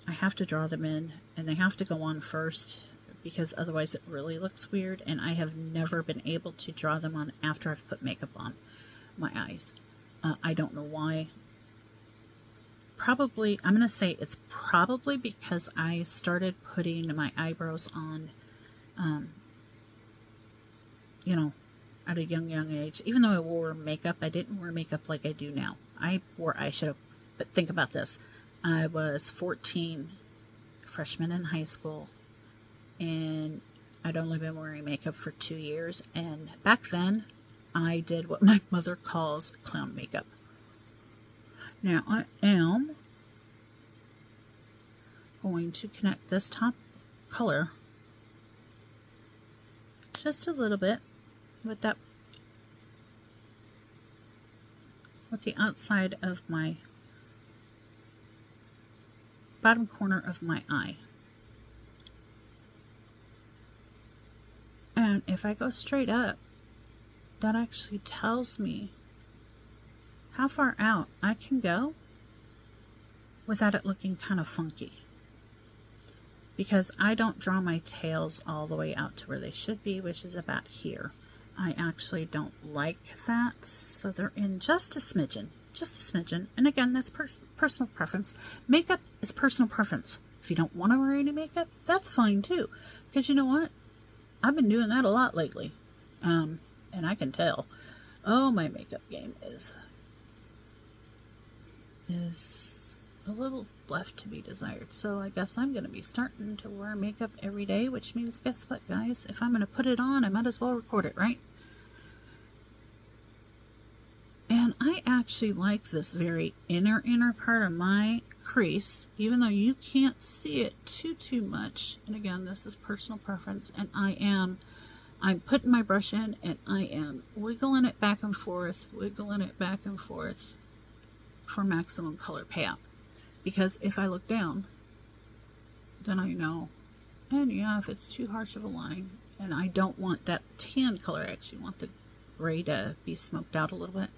have to draw them in, and they have to go on first, because otherwise it really looks weird, and I have never been able to draw them on after I've put makeup on my eyes. I don't know why. Probably, I'm going to say it's probably because I started putting my eyebrows on, at a young age. Even though I wore makeup, I didn't wear makeup like I do now. I wore eyeshadow. But think about this. I was 14, freshman in high school, and I'd only been wearing makeup for 2 years. And back then, I did what my mother calls clown makeup. Now I am going to connect this top color just a little bit with the outside of my bottom corner of my eye. And if I go straight up, that actually tells me how far out I can go without it looking kind of funky. Because I don't draw my tails all the way out to where they should be, which is about here. I actually don't like that, so they're in just a smidgen. Just a smidgen. And again, that's personal preference. Makeup is personal preference. If you don't want to wear any makeup, that's fine too. Because you know what? I've been doing that a lot lately. And I can tell. Oh, my makeup game is a little left to be desired. So I guess I'm going to be starting to wear makeup every day, which means, guess what, guys? If I'm going to put it on, I might as well record it, right? And I actually like this very inner part of my crease, even though you can't see it too much. And again, this is personal preference, and I'm putting my brush in, and I am wiggling it back and forth for maximum color payout. Because if I look down, then I know. And yeah, if it's too harsh of a line, and I don't want that tan color, I actually want the gray to be smoked out a little bit.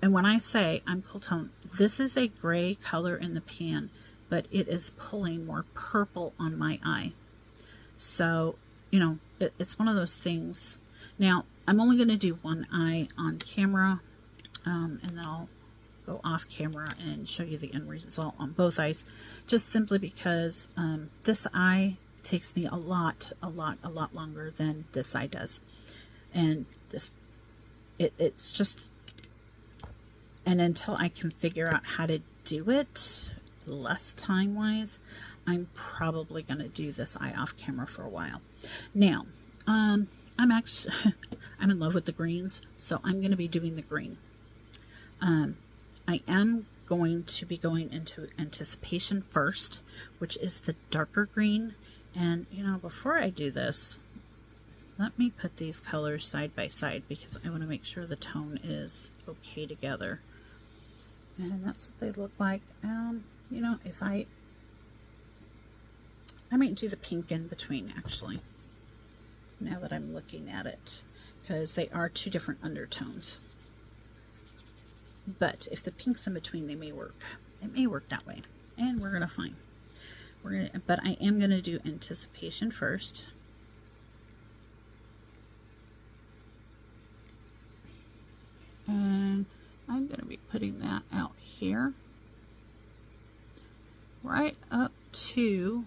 And when I say I'm cool tone, this is a gray color in the pan, but it is pulling more purple on my eye. So, it's one of those things. Now, I'm only going to do one eye on camera, and then I'll go off camera and show you the end result on both eyes, just simply because this eye takes me a lot longer than this eye does. And it's just, and until I can figure out how to do it less time wise, I'm probably going to do this eye off camera for a while. Now, I'm in love with the greens, so I'm going to be doing the green. I am going to be going into Anticipation first, which is the darker green. And, before I do this, let me put these colors side by side because I want to make sure the tone is okay together. And that's what they look like. If I might do the pink in between, actually, now that I'm looking at it, because they are two different undertones. But if the pink's in between, they may work. It may work that way. and we're gonna find. But I am gonna do Anticipation first. And I'm gonna be putting that out here, right up to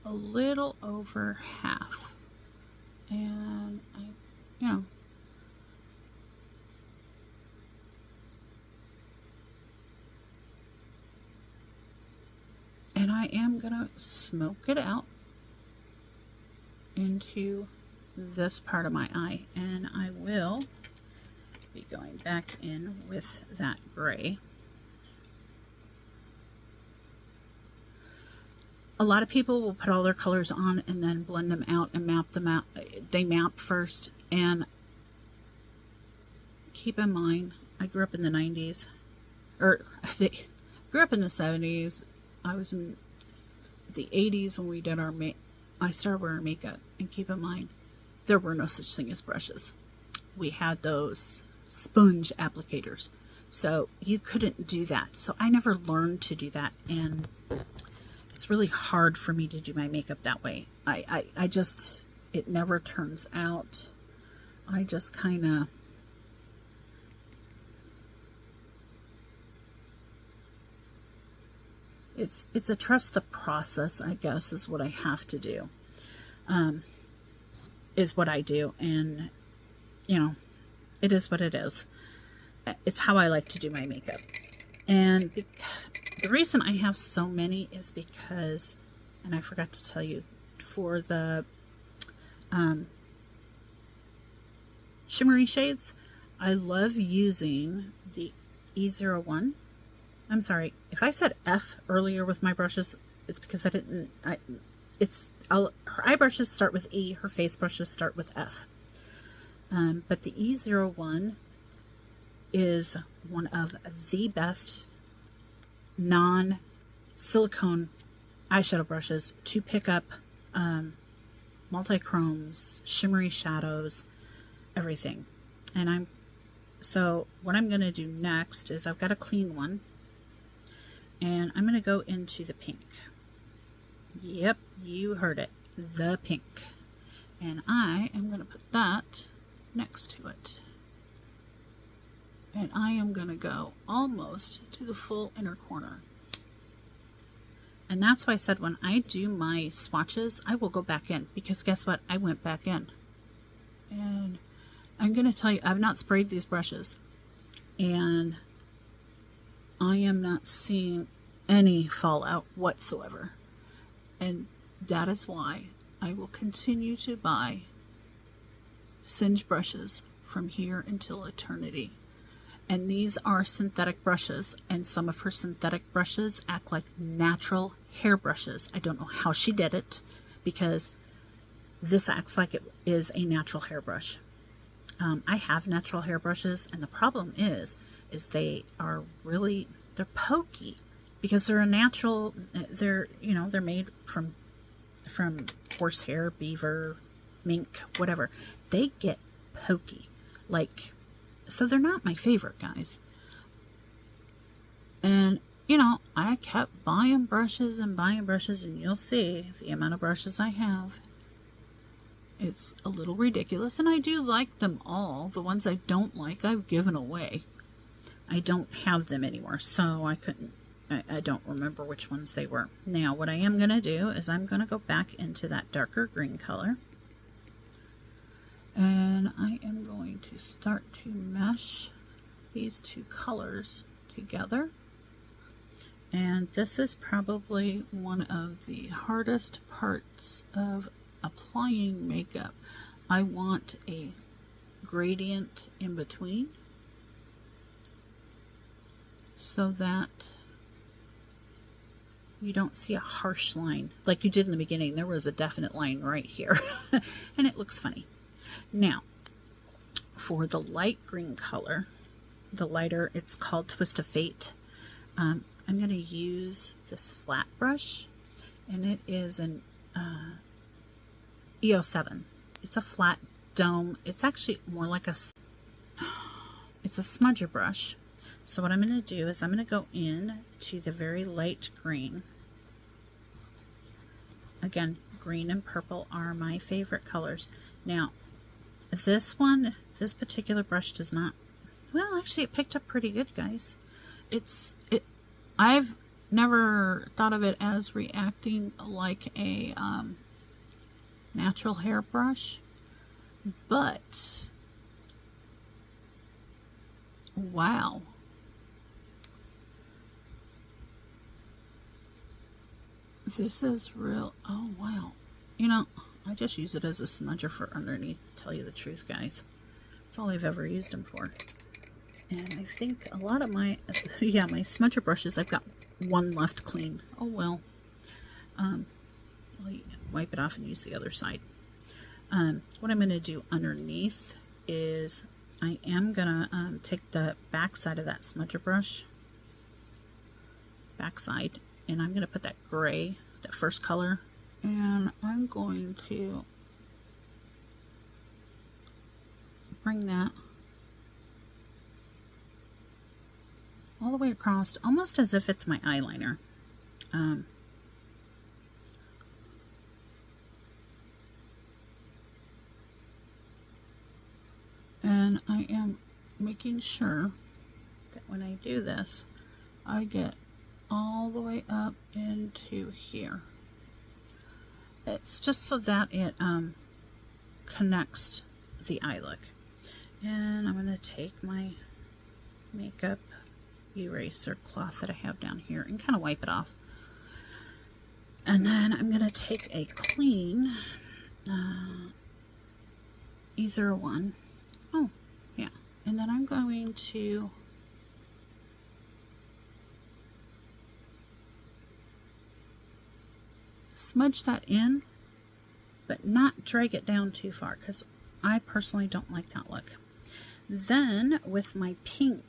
a little over half. And and I am gonna smoke it out into this part of my eye, and I will be going back in with that gray. A lot of people will put all their colors on and then blend them out and map them out. They map first, and keep in mind, I grew up in the 90s, or they grew up in the 70s. I was in the 80s when we did our I started wearing makeup, and keep in mind, there were no such thing as brushes. We had those sponge applicators, so you couldn't do that. So I never learned to do that, and it's really hard for me to do my makeup that way. I just, it never turns out. I just kind of, it's a trust the process, I guess, is what I have to do, is what I do. And, you know, it is what it is. It's how I like to do my makeup. And the reason I have so many is because, and I forgot to tell you, for the shimmery shades, I love using the E01. I'm sorry, if I said F earlier with my brushes, it's because I didn't, her eye brushes start with E, her face brushes start with F. But the E01 is one of the best non-silicone eyeshadow brushes to pick up multi-chromes, shimmery shadows, everything. And so what I'm going to do next is, I've got a clean one, and I'm going to go into the pink. Yep, you heard it, the pink. And I am going to put that next to it. And I am going to go almost to the full inner corner. And that's why I said when I do my swatches, I will go back in, because guess what? I went back in. And I'm going to tell you, I've not sprayed these brushes, and I am not seeing any fallout whatsoever. And that is why I will continue to buy Singe brushes from here until eternity. And these are synthetic brushes, and some of her synthetic brushes act like natural hair brushes. I don't know how she did it, because this acts like it is a natural hairbrush. I have natural hairbrushes, and the problem is they are really, they're pokey, because they're a natural, they're made from horsehair, beaver, mink, whatever. They get pokey, so they're not my favorite, guys. And I kept buying brushes, and you'll see the amount of brushes I have. It's a little ridiculous, and I do like them all. The ones I don't like, I've given away. I don't have them anymore, so I don't remember which ones they were. Now, what I am going to do is I'm going to go back into that darker green color, and I am going to start to mesh these two colors together. And this is probably one of the hardest parts of applying makeup. I want a gradient in between, so that you don't see a harsh line like you did in the beginning. There was a definite line right here and it looks funny. Now, for the light green color, the lighter, it's called Twist of Fate. I'm going to use this flat brush, and it is an EO7. It's a flat dome. It's actually more like it's a smudger brush. So what I'm going to do is I'm going to go in to the very light green. Again, green and purple are my favorite colors. Now, this particular brush does not, well, actually it picked up pretty good, guys. I've never thought of it as reacting like a natural hairbrush, but wow. This is real. Oh, wow. You know, I just use it as a smudger for underneath, to tell you the truth, guys. That's all I've ever used them for. And I think a lot of my, yeah, my smudger brushes, I've got one left clean. Oh, well. I'll wipe it off and use the other side. What I'm going to do underneath is I am going to take the back side of that smudger brush, backside, and I'm going to put that gray, that first color, and I'm going to bring that all the way across, almost as if it's my eyeliner. And I am making sure that when I do this, I get all the way up into here. It's just so that it connects the eye look. And I'm going to take my makeup eraser cloth that I have down here and kind of wipe it off. And then I'm going to take a clean E01. Oh, yeah. And then I'm going to smudge that in, but not drag it down too far, because I personally don't like that look. Then with my pink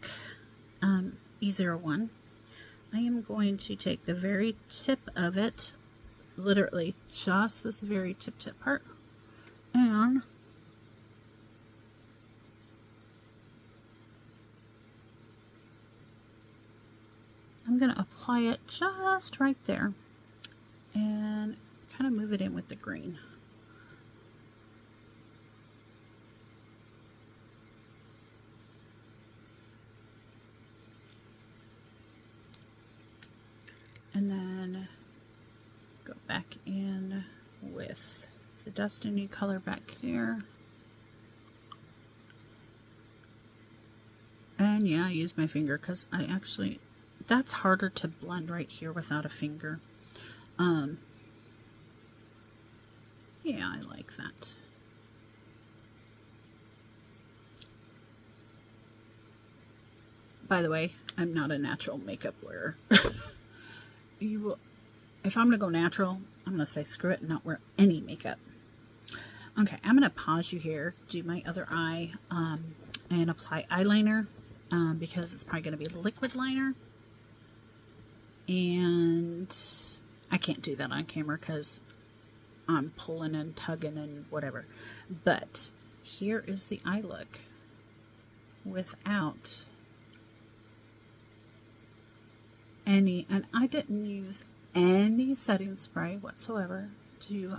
E01, I am going to take the very tip of it, literally just this very tip part, and I'm going to apply it just right there and kind of move it in with the green. And then go back in with the Destiny color back here. And yeah, I use my finger because I actually, that's harder to blend right here without a finger. Yeah, I like that. By the way, I'm not a natural makeup wearer. You will, if I'm going to go natural, I'm going to say screw it and not wear any makeup. Okay, I'm going to pause you here, do my other eye, and apply eyeliner, because it's probably going to be liquid liner. And I can't do that on camera because I'm pulling and tugging and whatever. But here is the eye look without any, and I didn't use any setting spray whatsoever to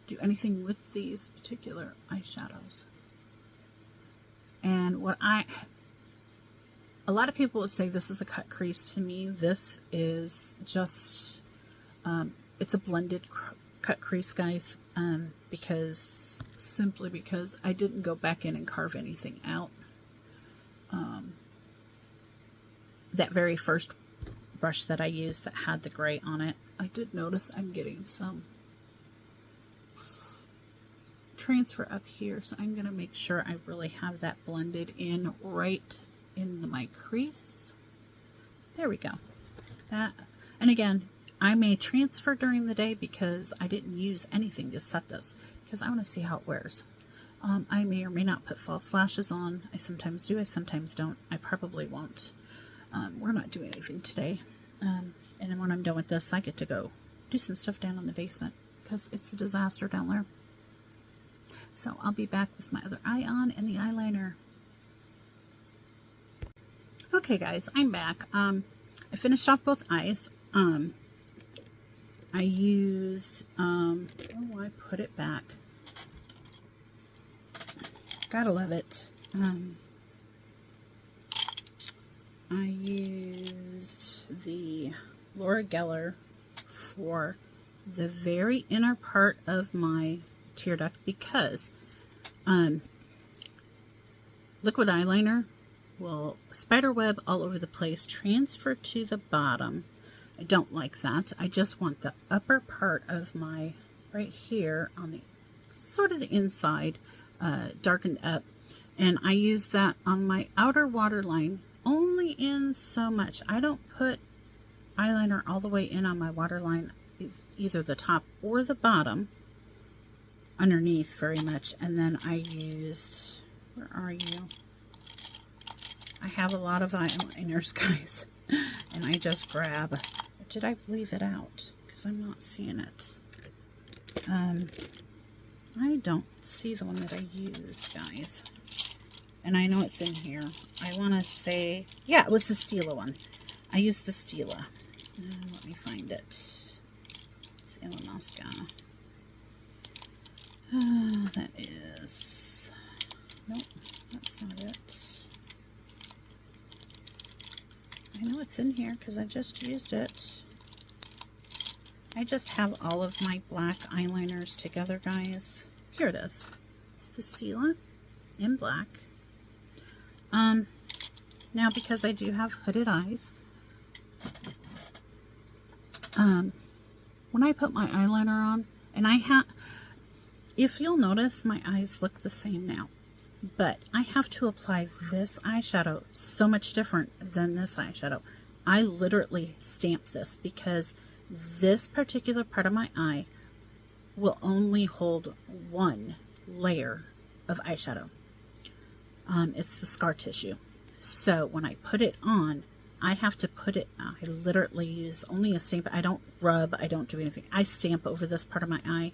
do anything with these particular eyeshadows. And a lot of people would say this is a cut crease. To me, this is just, it's a blended cut crease, guys, simply because I didn't go back in and carve anything out. That very first brush that I used that had the gray on it, I did notice I'm getting some transfer up here, so I'm going to make sure I really have that blended in right in my crease. There we go. That, and again, I may transfer during the day because I didn't use anything to set this, because I want to see how it wears. I may or may not put false lashes on. I sometimes do, I sometimes don't. I probably won't. We're not doing anything today. And then when I'm done with this, I get to go do some stuff down in the basement because it's a disaster down there. So I'll be back with my other eye on and the eyeliner. Okay guys, I'm back. I finished off both eyes. I used, oh, I put it back. Gotta love it. I used the Laura Geller for the very inner part of my tear duct because liquid eyeliner will spiderweb all over the place, transfer to the bottom. I don't like that. I just want the upper part of my, right here on the, sort of the inside, darkened up. And I use that on my outer waterline only in so much. I don't put eyeliner all the way in on my waterline, either the top or the bottom, underneath very much. And then I used, where are you? I have a lot of eyeliners, guys, and I just grab, or did I leave it out? Because I'm not seeing it. I don't see the one that I used, guys. And I know it's in here. I want to say, yeah, it was the Stila one. I used the Stila. Let me find it. Stila Mascara. That is, nope, that's not it. I know it's in here because I just used it. I just have all of my black eyeliners together, guys. Here it is. It's the Stila in black. Now because I do have hooded eyes, when I put my eyeliner on, and if you'll notice, my eyes look the same now. But I have to apply this eyeshadow so much different than this eyeshadow. I literally stamp this because this particular part of my eye will only hold one layer of eyeshadow. It's the scar tissue. So when I put it on, I have to put it, I literally use only a stamp. I don't rub, I don't do anything. I stamp over this part of my eye,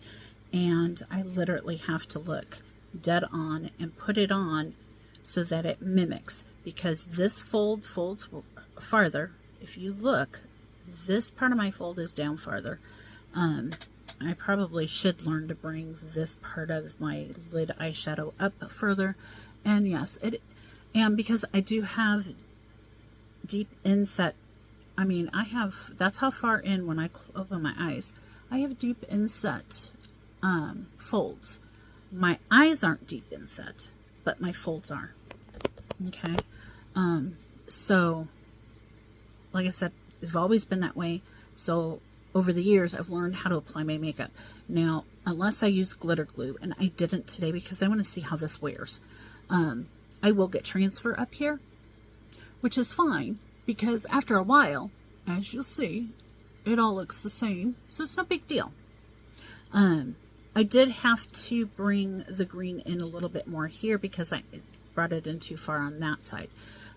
and I literally have to look dead on and put it on so that it mimics, because this folds farther. If you look, this part of my fold is down farther. I probably should learn to bring this part of my lid eyeshadow up further. And yes, and because I do have deep inset, I mean, that's how far in when I open my eyes, I have deep inset folds. My eyes aren't deep inset, but my folds are. Okay. So, like I said, they've always been that way. So, over the years, I've learned how to apply my makeup. Now, unless I use glitter glue, and I didn't today because I want to see how this wears, I will get transfer up here, which is fine, because after a while, as you'll see, it all looks the same, so it's no big deal. I did have to bring the green in a little bit more here because I brought it in too far on that side.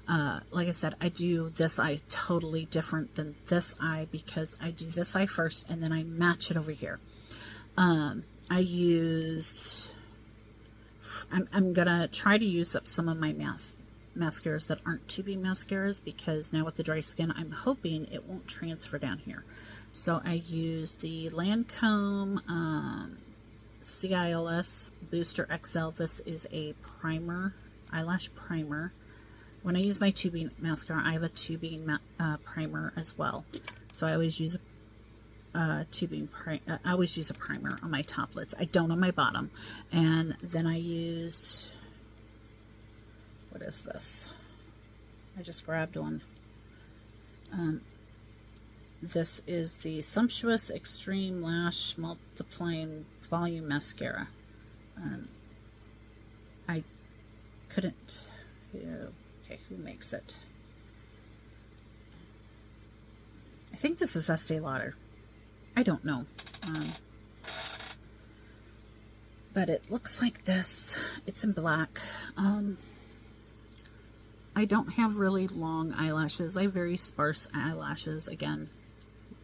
Like I said, I do this eye totally different than this eye because I do this eye first and then I match it over here. I used, I'm gonna try to use up some of my mascaras that aren't tubing mascaras, because now with the dry skin, I'm hoping it won't transfer down here. So I used the Lancome CILS Booster XL. This is a primer, eyelash primer. When I use my tubing mascara, I have a tubing primer as well. So I always use I always use a primer on my top lids. I don't on my bottom. And then I used, what is this? I just grabbed one. This is the Sumptuous Extreme Lash Multiplying Volume Mascara. I couldn't, okay, who makes it? I think this is Estee Lauder. I don't know. But it looks like this. It's in black. I don't have really long eyelashes. I have very sparse eyelashes. Again,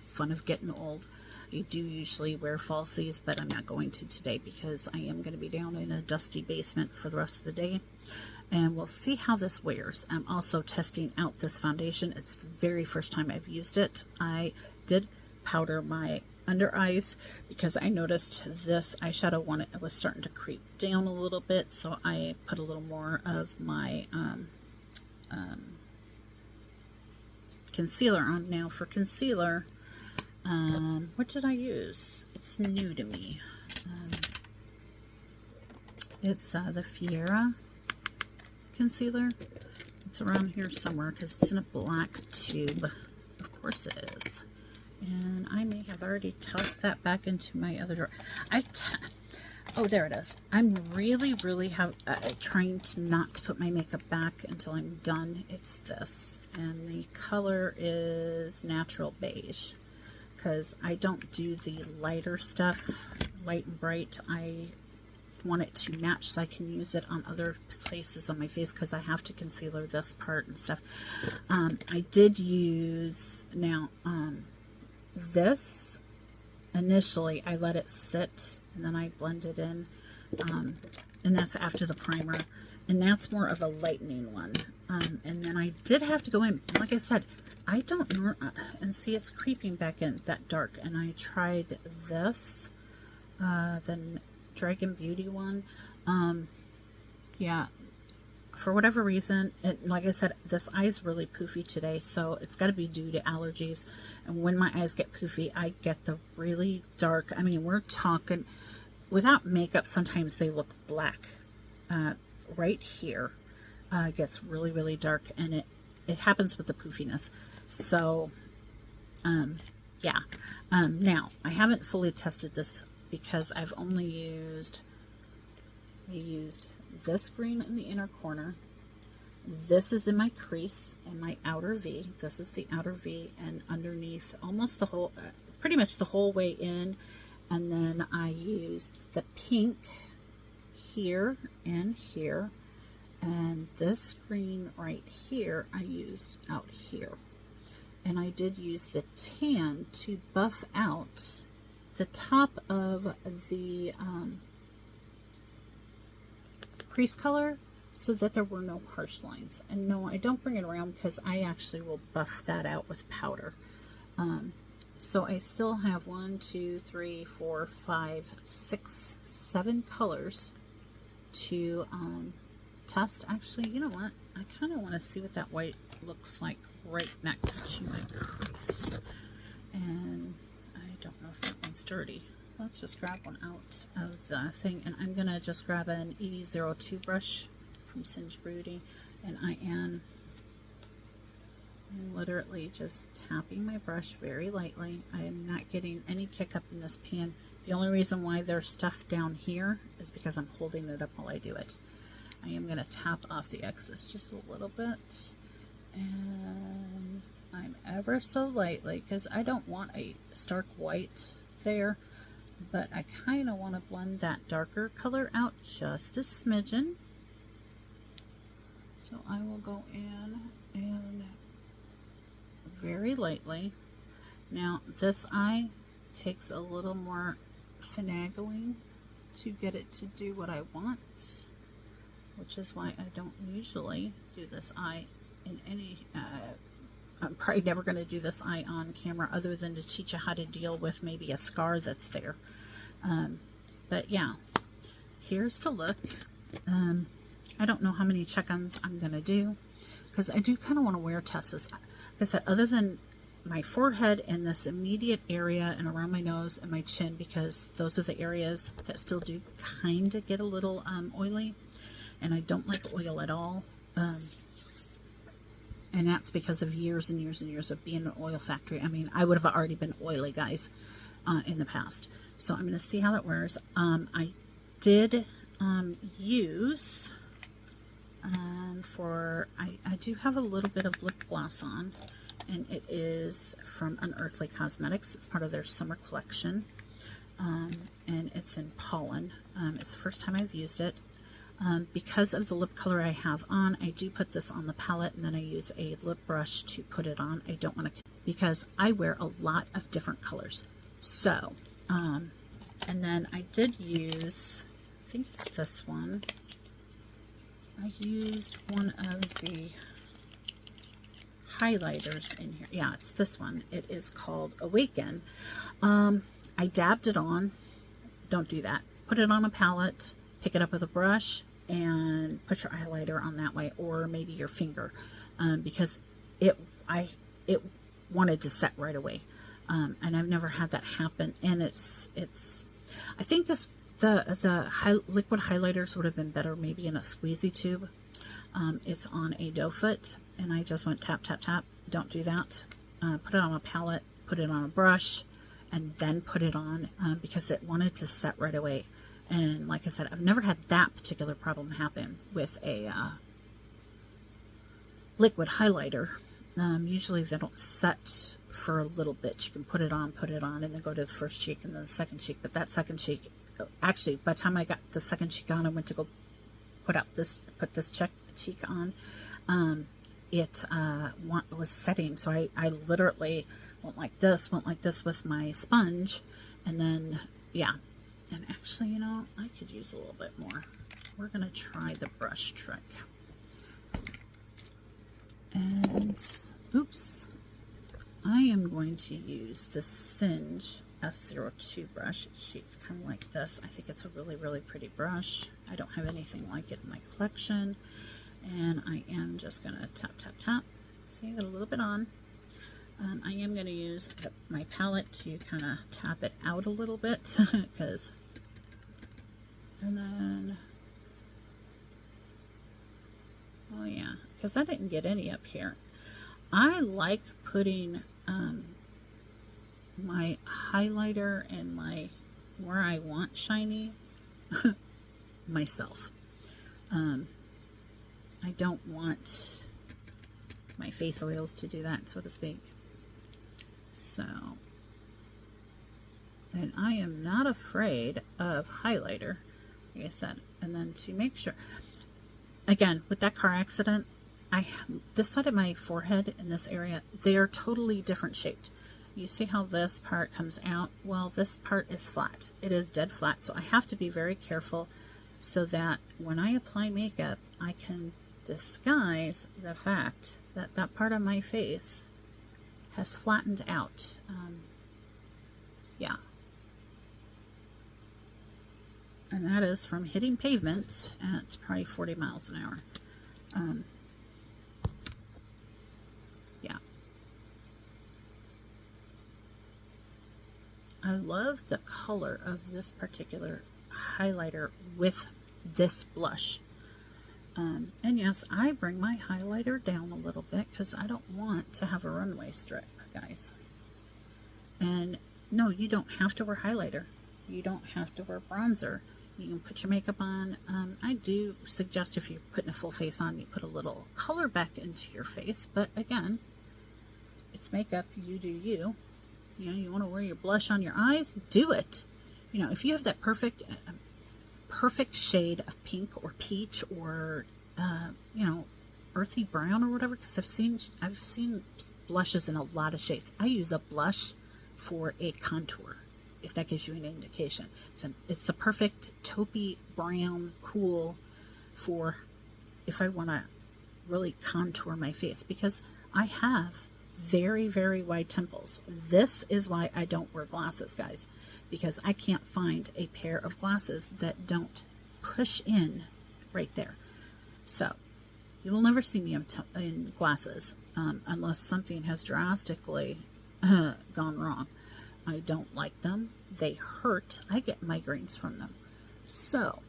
fun of getting old. I do usually wear falsies, but I'm not going to today because I am going to be down in a dusty basement for the rest of the day. and we'll see how this wears. I'm also testing out this foundation. It's the very first time I've used it. I did powder my under eyes because I noticed this eyeshadow one, it was starting to creep down a little bit, so I put a little more of my concealer on. Now for concealer, what did I use? It's new to me. It's the Fiera concealer. It's around here somewhere because it's in a black tube. Of course it is. And I may have already tossed that back into my other drawer. Oh, there it is. I'm really trying to not to put my makeup back until I'm done. It's this. And the color is Natural Beige. Because I don't do the lighter stuff, light and bright. I want it to match so I can use it on other places on my face because I have to concealer this part and stuff. I did use, now, this, initially I let it sit and then I blended in, and that's after the primer, and that's more of a lightening one. And then I did have to go in, like I said, I don't know, and see it's creeping back in, that dark, and I tried this, the Dragon Beauty one. Yeah, for whatever reason, like I said, this eye is really poofy today, so it's got to be due to allergies. And when my eyes get poofy, I get the really dark, I mean, we're talking, without makeup, sometimes they look black. Right here, it gets really dark, and it happens with the poofiness. So, yeah. Now, I haven't fully tested this because I've only used this green in the inner corner. This is in my crease and my outer V. This is the outer V, and underneath almost the whole, pretty much the whole way in. And then I used the pink here and here. And this green right here I used out here. And I did use the tan to buff out the top of the crease color so that there were no harsh lines. And no, I don't bring it around because I actually will buff that out with powder. So I still have 1, 2, 3, 4, 5, 6, 7 colors to test. Actually, you know what? I kind of want to see what that white looks like right next to my crease. And I don't know if that one's dirty. Let's just grab one out of the thing, and I'm gonna just grab an E02 brush from Singe Beauty, and I'm literally just tapping my brush very lightly. I am not getting any kick up in this pan. The only reason why there's stuff down here is because I'm holding it up while I do it. I am gonna tap off the excess just a little bit, and I'm ever so lightly, because I don't want a stark white there, but I kind of want to blend that darker color out just a smidgen. So I will go in and very lightly. Now this eye takes a little more finagling to get it to do what I want, which is why I don't usually do this eye in any, I'm probably never going to do this eye on camera other than to teach you how to deal with maybe a scar that's there. But yeah, here's the look. I don't know how many check-ons I'm going to do because I do kind of want to wear test this. Like I said, other than my forehead and this immediate area and around my nose and my chin, because those are the areas that still do kind of get a little oily, and I don't like oil at all. And that's because of years and years and years of being in an oil factory. I mean, I would have already been oily, guys, in the past. So I'm going to see how that wears. I did use, I do have a little bit of lip gloss on, and it is from Unearthly Cosmetics. It's part of their summer collection, and it's in Pollen. It's the first time I've used it. Because of the lip color I have on, I do put this on the palette, and then I use a lip brush to put it on. I don't want to, because I wear a lot of different colors. So, and then I did use, I think it's this one. I used one of the highlighters in here. Yeah, it's this one. It is called Awaken. I dabbed it on. Don't do that. Put it on a palette, pick it up with a brush, and put your highlighter on that way, or maybe your finger, because it wanted to set right away, and I've never had that happen. And it's I think the liquid highlighters would have been better maybe in a squeezy tube. It's on a dough foot, and I just went tap tap tap. Don't do that. Put it on a palette, put it on a brush, and then put it on, because it wanted to set right away. And like I said, I've never had that particular problem happen with a liquid highlighter. Usually they don't set for a little bit. You can put it on, and then go to the first cheek and then the second cheek. But that second cheek, actually, by the time I got the second cheek on, I went to go put this cheek on. It was setting, so I literally went like this with my sponge, and then yeah. And actually, you know, I could use a little bit more. We're going to try the brush trick. And, oops, I am going to use the Singe F02 brush. It's shaped kind of like this. I think it's a really, really pretty brush. I don't have anything like it in my collection. And I am just going to tap, tap, tap. See, I got a little bit on. I am going to use my palette to kind of tap it out a little bit, because, and then, oh yeah, because I didn't get any up here. I like putting my highlighter and my, where I want shiny, myself. I don't want my face oils to do that, so to speak. So, and I am not afraid of highlighter, like I said. And then to make sure, again, with that car accident, this side of my forehead in this area, they are totally different shaped. You see how this part comes out? Well, this part is flat. It is dead flat, so I have to be very careful so that when I apply makeup, I can disguise the fact that that part of my face has flattened out. Yeah. And that is from hitting pavement at probably 40 miles an hour. Yeah. I love the color of this particular highlighter with this blush. And yes, I bring my highlighter down a little bit because I don't want to have a runway strip, guys. And no, you don't have to wear highlighter. You don't have to wear bronzer. You can put your makeup on. I do suggest if you're putting a full face on, you put a little color back into your face. But again, it's makeup. You do you. You know, you want to wear your blush on your eyes? Do it. You know, if you have that perfect shade of pink or peach or you know, earthy brown or whatever, because I've seen blushes in a lot of shades. I use a blush for a contour, if that gives you an indication. It's the perfect taupey brown cool for if I want to really contour my face, because I have very, very wide temples. This is why I don't wear glasses, guys, because I can't find a pair of glasses that don't push in right there. So you will never see me in glasses unless something has drastically gone wrong. I don't like them. They hurt. I get migraines from them. So,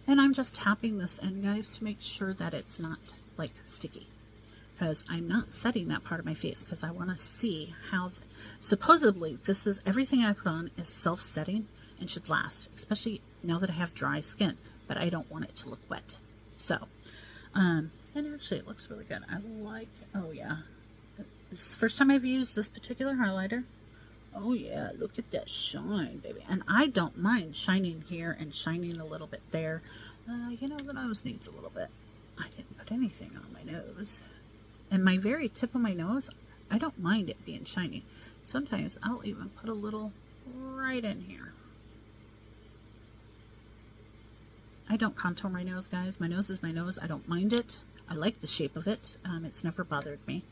and I'm just tapping this in, guys, to make sure that it's not like sticky, because I'm not setting that part of my face, because I want to see how supposedly this is everything I put on is self-setting and should last, especially now that I have dry skin, but I don't want it to look wet. So and actually it looks really good. I like, oh yeah, this is the first time I've used this particular highlighter. Oh yeah, look at that shine, baby. And I don't mind shining here and shining a little bit there. You know, the nose needs a little bit. I didn't put anything on my nose. And my very tip of my nose, I don't mind it being shiny. Sometimes I'll even put a little right in here. I don't contour my nose, guys. My nose is my nose. I don't mind it. I like the shape of it. It's never bothered me.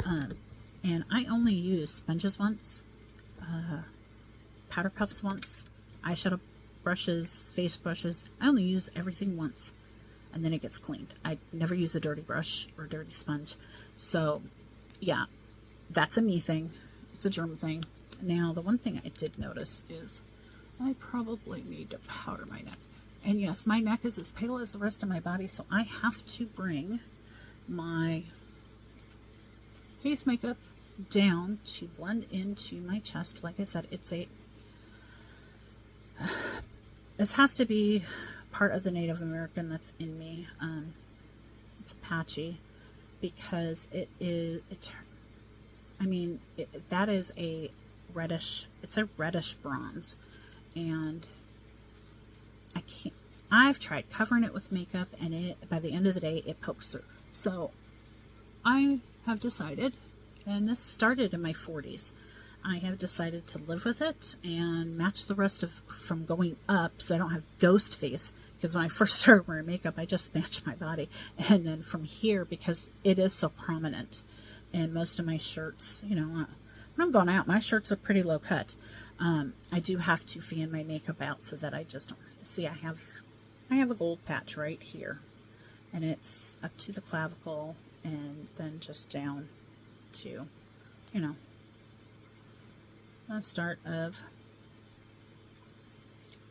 And I only use sponges once, powder puffs once, eyeshadow brushes, face brushes. I only use everything once, and then it gets cleaned. I never use a dirty brush or a dirty sponge. So, yeah, that's a me thing. It's a germ thing. Now, the one thing I did notice is I probably need to powder my neck. And yes, my neck is as pale as the rest of my body, so I have to bring my face makeup down to blend into my chest. Like I said, this has to be part of the Native American that's in me. It's Apache, because that is a reddish, it's a reddish bronze, and I've tried covering it with makeup, and by the end of the day, it pokes through. So I have decided, and this started in my 40s, I have decided to live with it and match the rest of from going up, so I don't have ghost face. Because when I first started wearing makeup, I just matched my body, and then from here, because it is so prominent, and most of my shirts, when I'm going out, my shirts are pretty low cut. I do have to fan my makeup out so that I just don't see. I have a gold patch right here, and it's up to the clavicle, and then just down to, the start of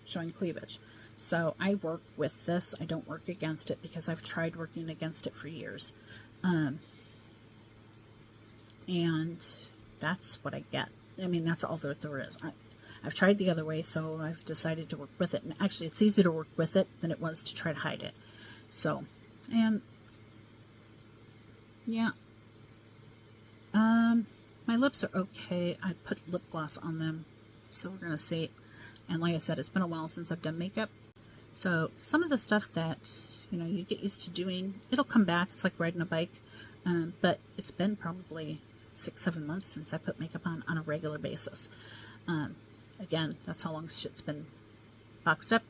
showing cleavage. So I work with this. I don't work against it, because I've tried working against it for years. And that's what I get. I mean, that's all there is. I've tried the other way, so I've decided to work with it. And actually, it's easier to work with it than it was to try to hide it. So, and yeah. My lips are okay. I put lip gloss on them, so we're going to see. And like I said, it's been a while since I've done makeup. So some of the stuff that, you get used to doing, it'll come back. It's like riding a bike. But it's been probably 6-7 months since I put makeup on a regular basis. Again, that's how long shit's been boxed up,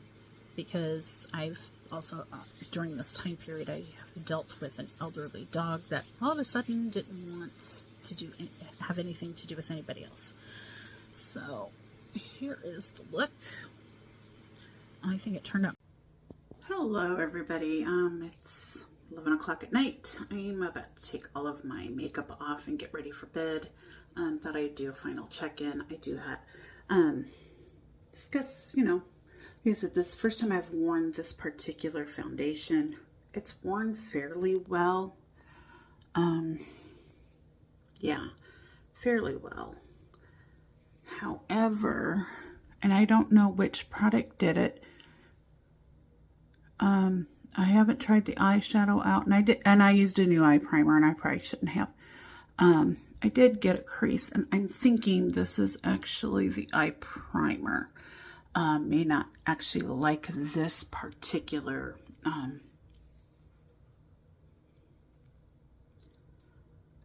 because I've also, during this time period, I dealt with an elderly dog that all of a sudden didn't want to have anything to do with anybody else. So here is the look. I think it turned out. Hello everybody. It's 11 o'clock at night. I'm about to take all of my makeup off and get ready for bed. Thought I'd do a final check-in. I do have discuss, like I said, this is the first time I've worn this particular foundation. It's worn fairly well. Yeah, fairly well. However, and I don't know which product did it. I haven't tried the eyeshadow out, and I used a new eye primer, and I probably shouldn't have. I did get a crease, and I'm thinking this is actually the eye primer. May not actually like this particular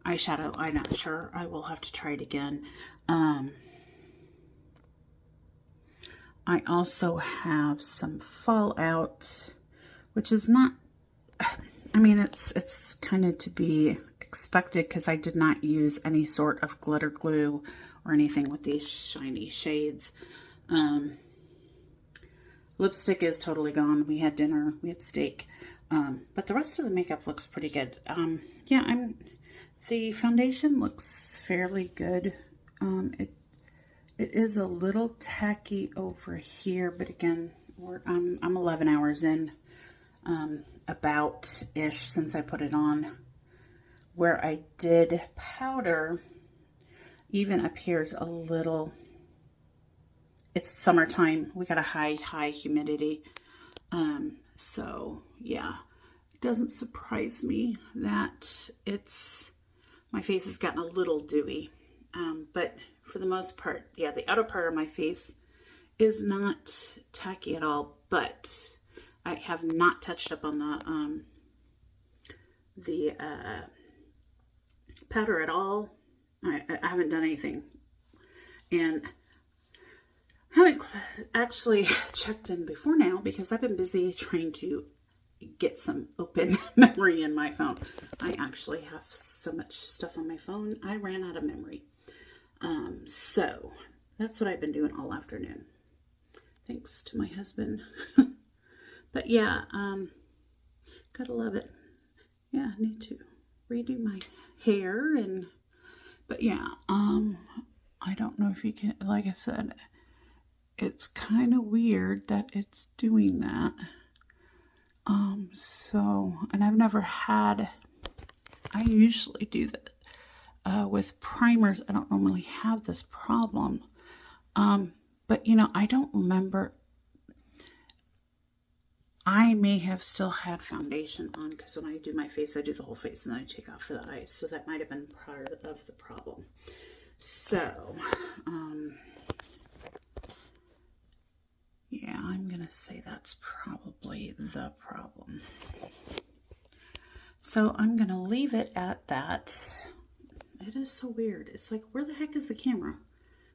eyeshadow. I'm not sure. I will have to try it again. I also have some Fallout, which is not, I mean, it's kind of to be expected, because I did not use any sort of glitter glue or anything with these shiny shades. Lipstick is totally gone. We had dinner, we had steak, but the rest of the makeup looks pretty good. Yeah, the foundation looks fairly good. It is a little tacky over here, but again, I'm 11 hours in, about-ish, since I put it on. Where I did powder, even appears a little, it's summertime. We got a high humidity. So yeah, it doesn't surprise me that my face has gotten a little dewy. But for the most part, yeah, the outer part of my face is not tacky at all, but I have not touched up on the powder at all. I haven't done anything. And Haven't actually checked in before now because I've been busy trying to get some open memory in my phone. I actually have so much stuff on my phone, I ran out of memory. So that's what I've been doing all afternoon. Thanks to my husband. But yeah, gotta love it. Yeah, I need to redo my hair but yeah, I don't know if you can, like I said, it's kind of weird that it's doing that. And I've never had, I usually do that with primers. I don't normally have this problem. But you know, I don't remember. I may have still had foundation on because when I do my face, I do the whole face and then I take off the eyes. So that might have been part of the problem. So, yeah, I'm going to say that's probably the problem. So I'm going to leave it at that. It is so weird. It's like, where the heck is the camera?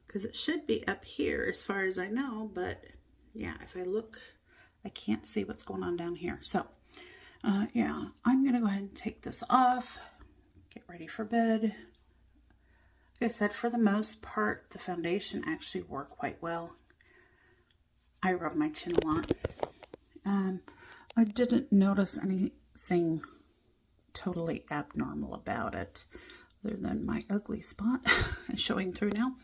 Because it should be up here as far as I know. But yeah, if I look, I can't see what's going on down here. So yeah, I'm going to go ahead and take this off. Get ready for bed. Like I said, for the most part, the foundation actually worked quite well. I rub my chin a lot. I didn't notice anything totally abnormal about it, other than my ugly spot showing through now.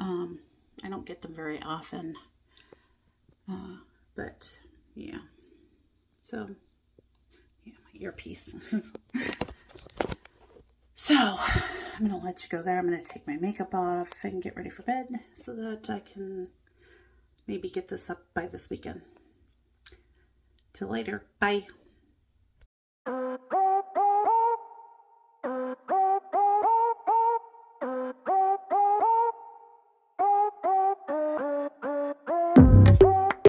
I don't get them very often, but yeah. So, yeah, my earpiece. So, I'm going to let you go there. I'm going to take my makeup off and get ready for bed so that I can maybe get this up by this weekend. Till later. Bye.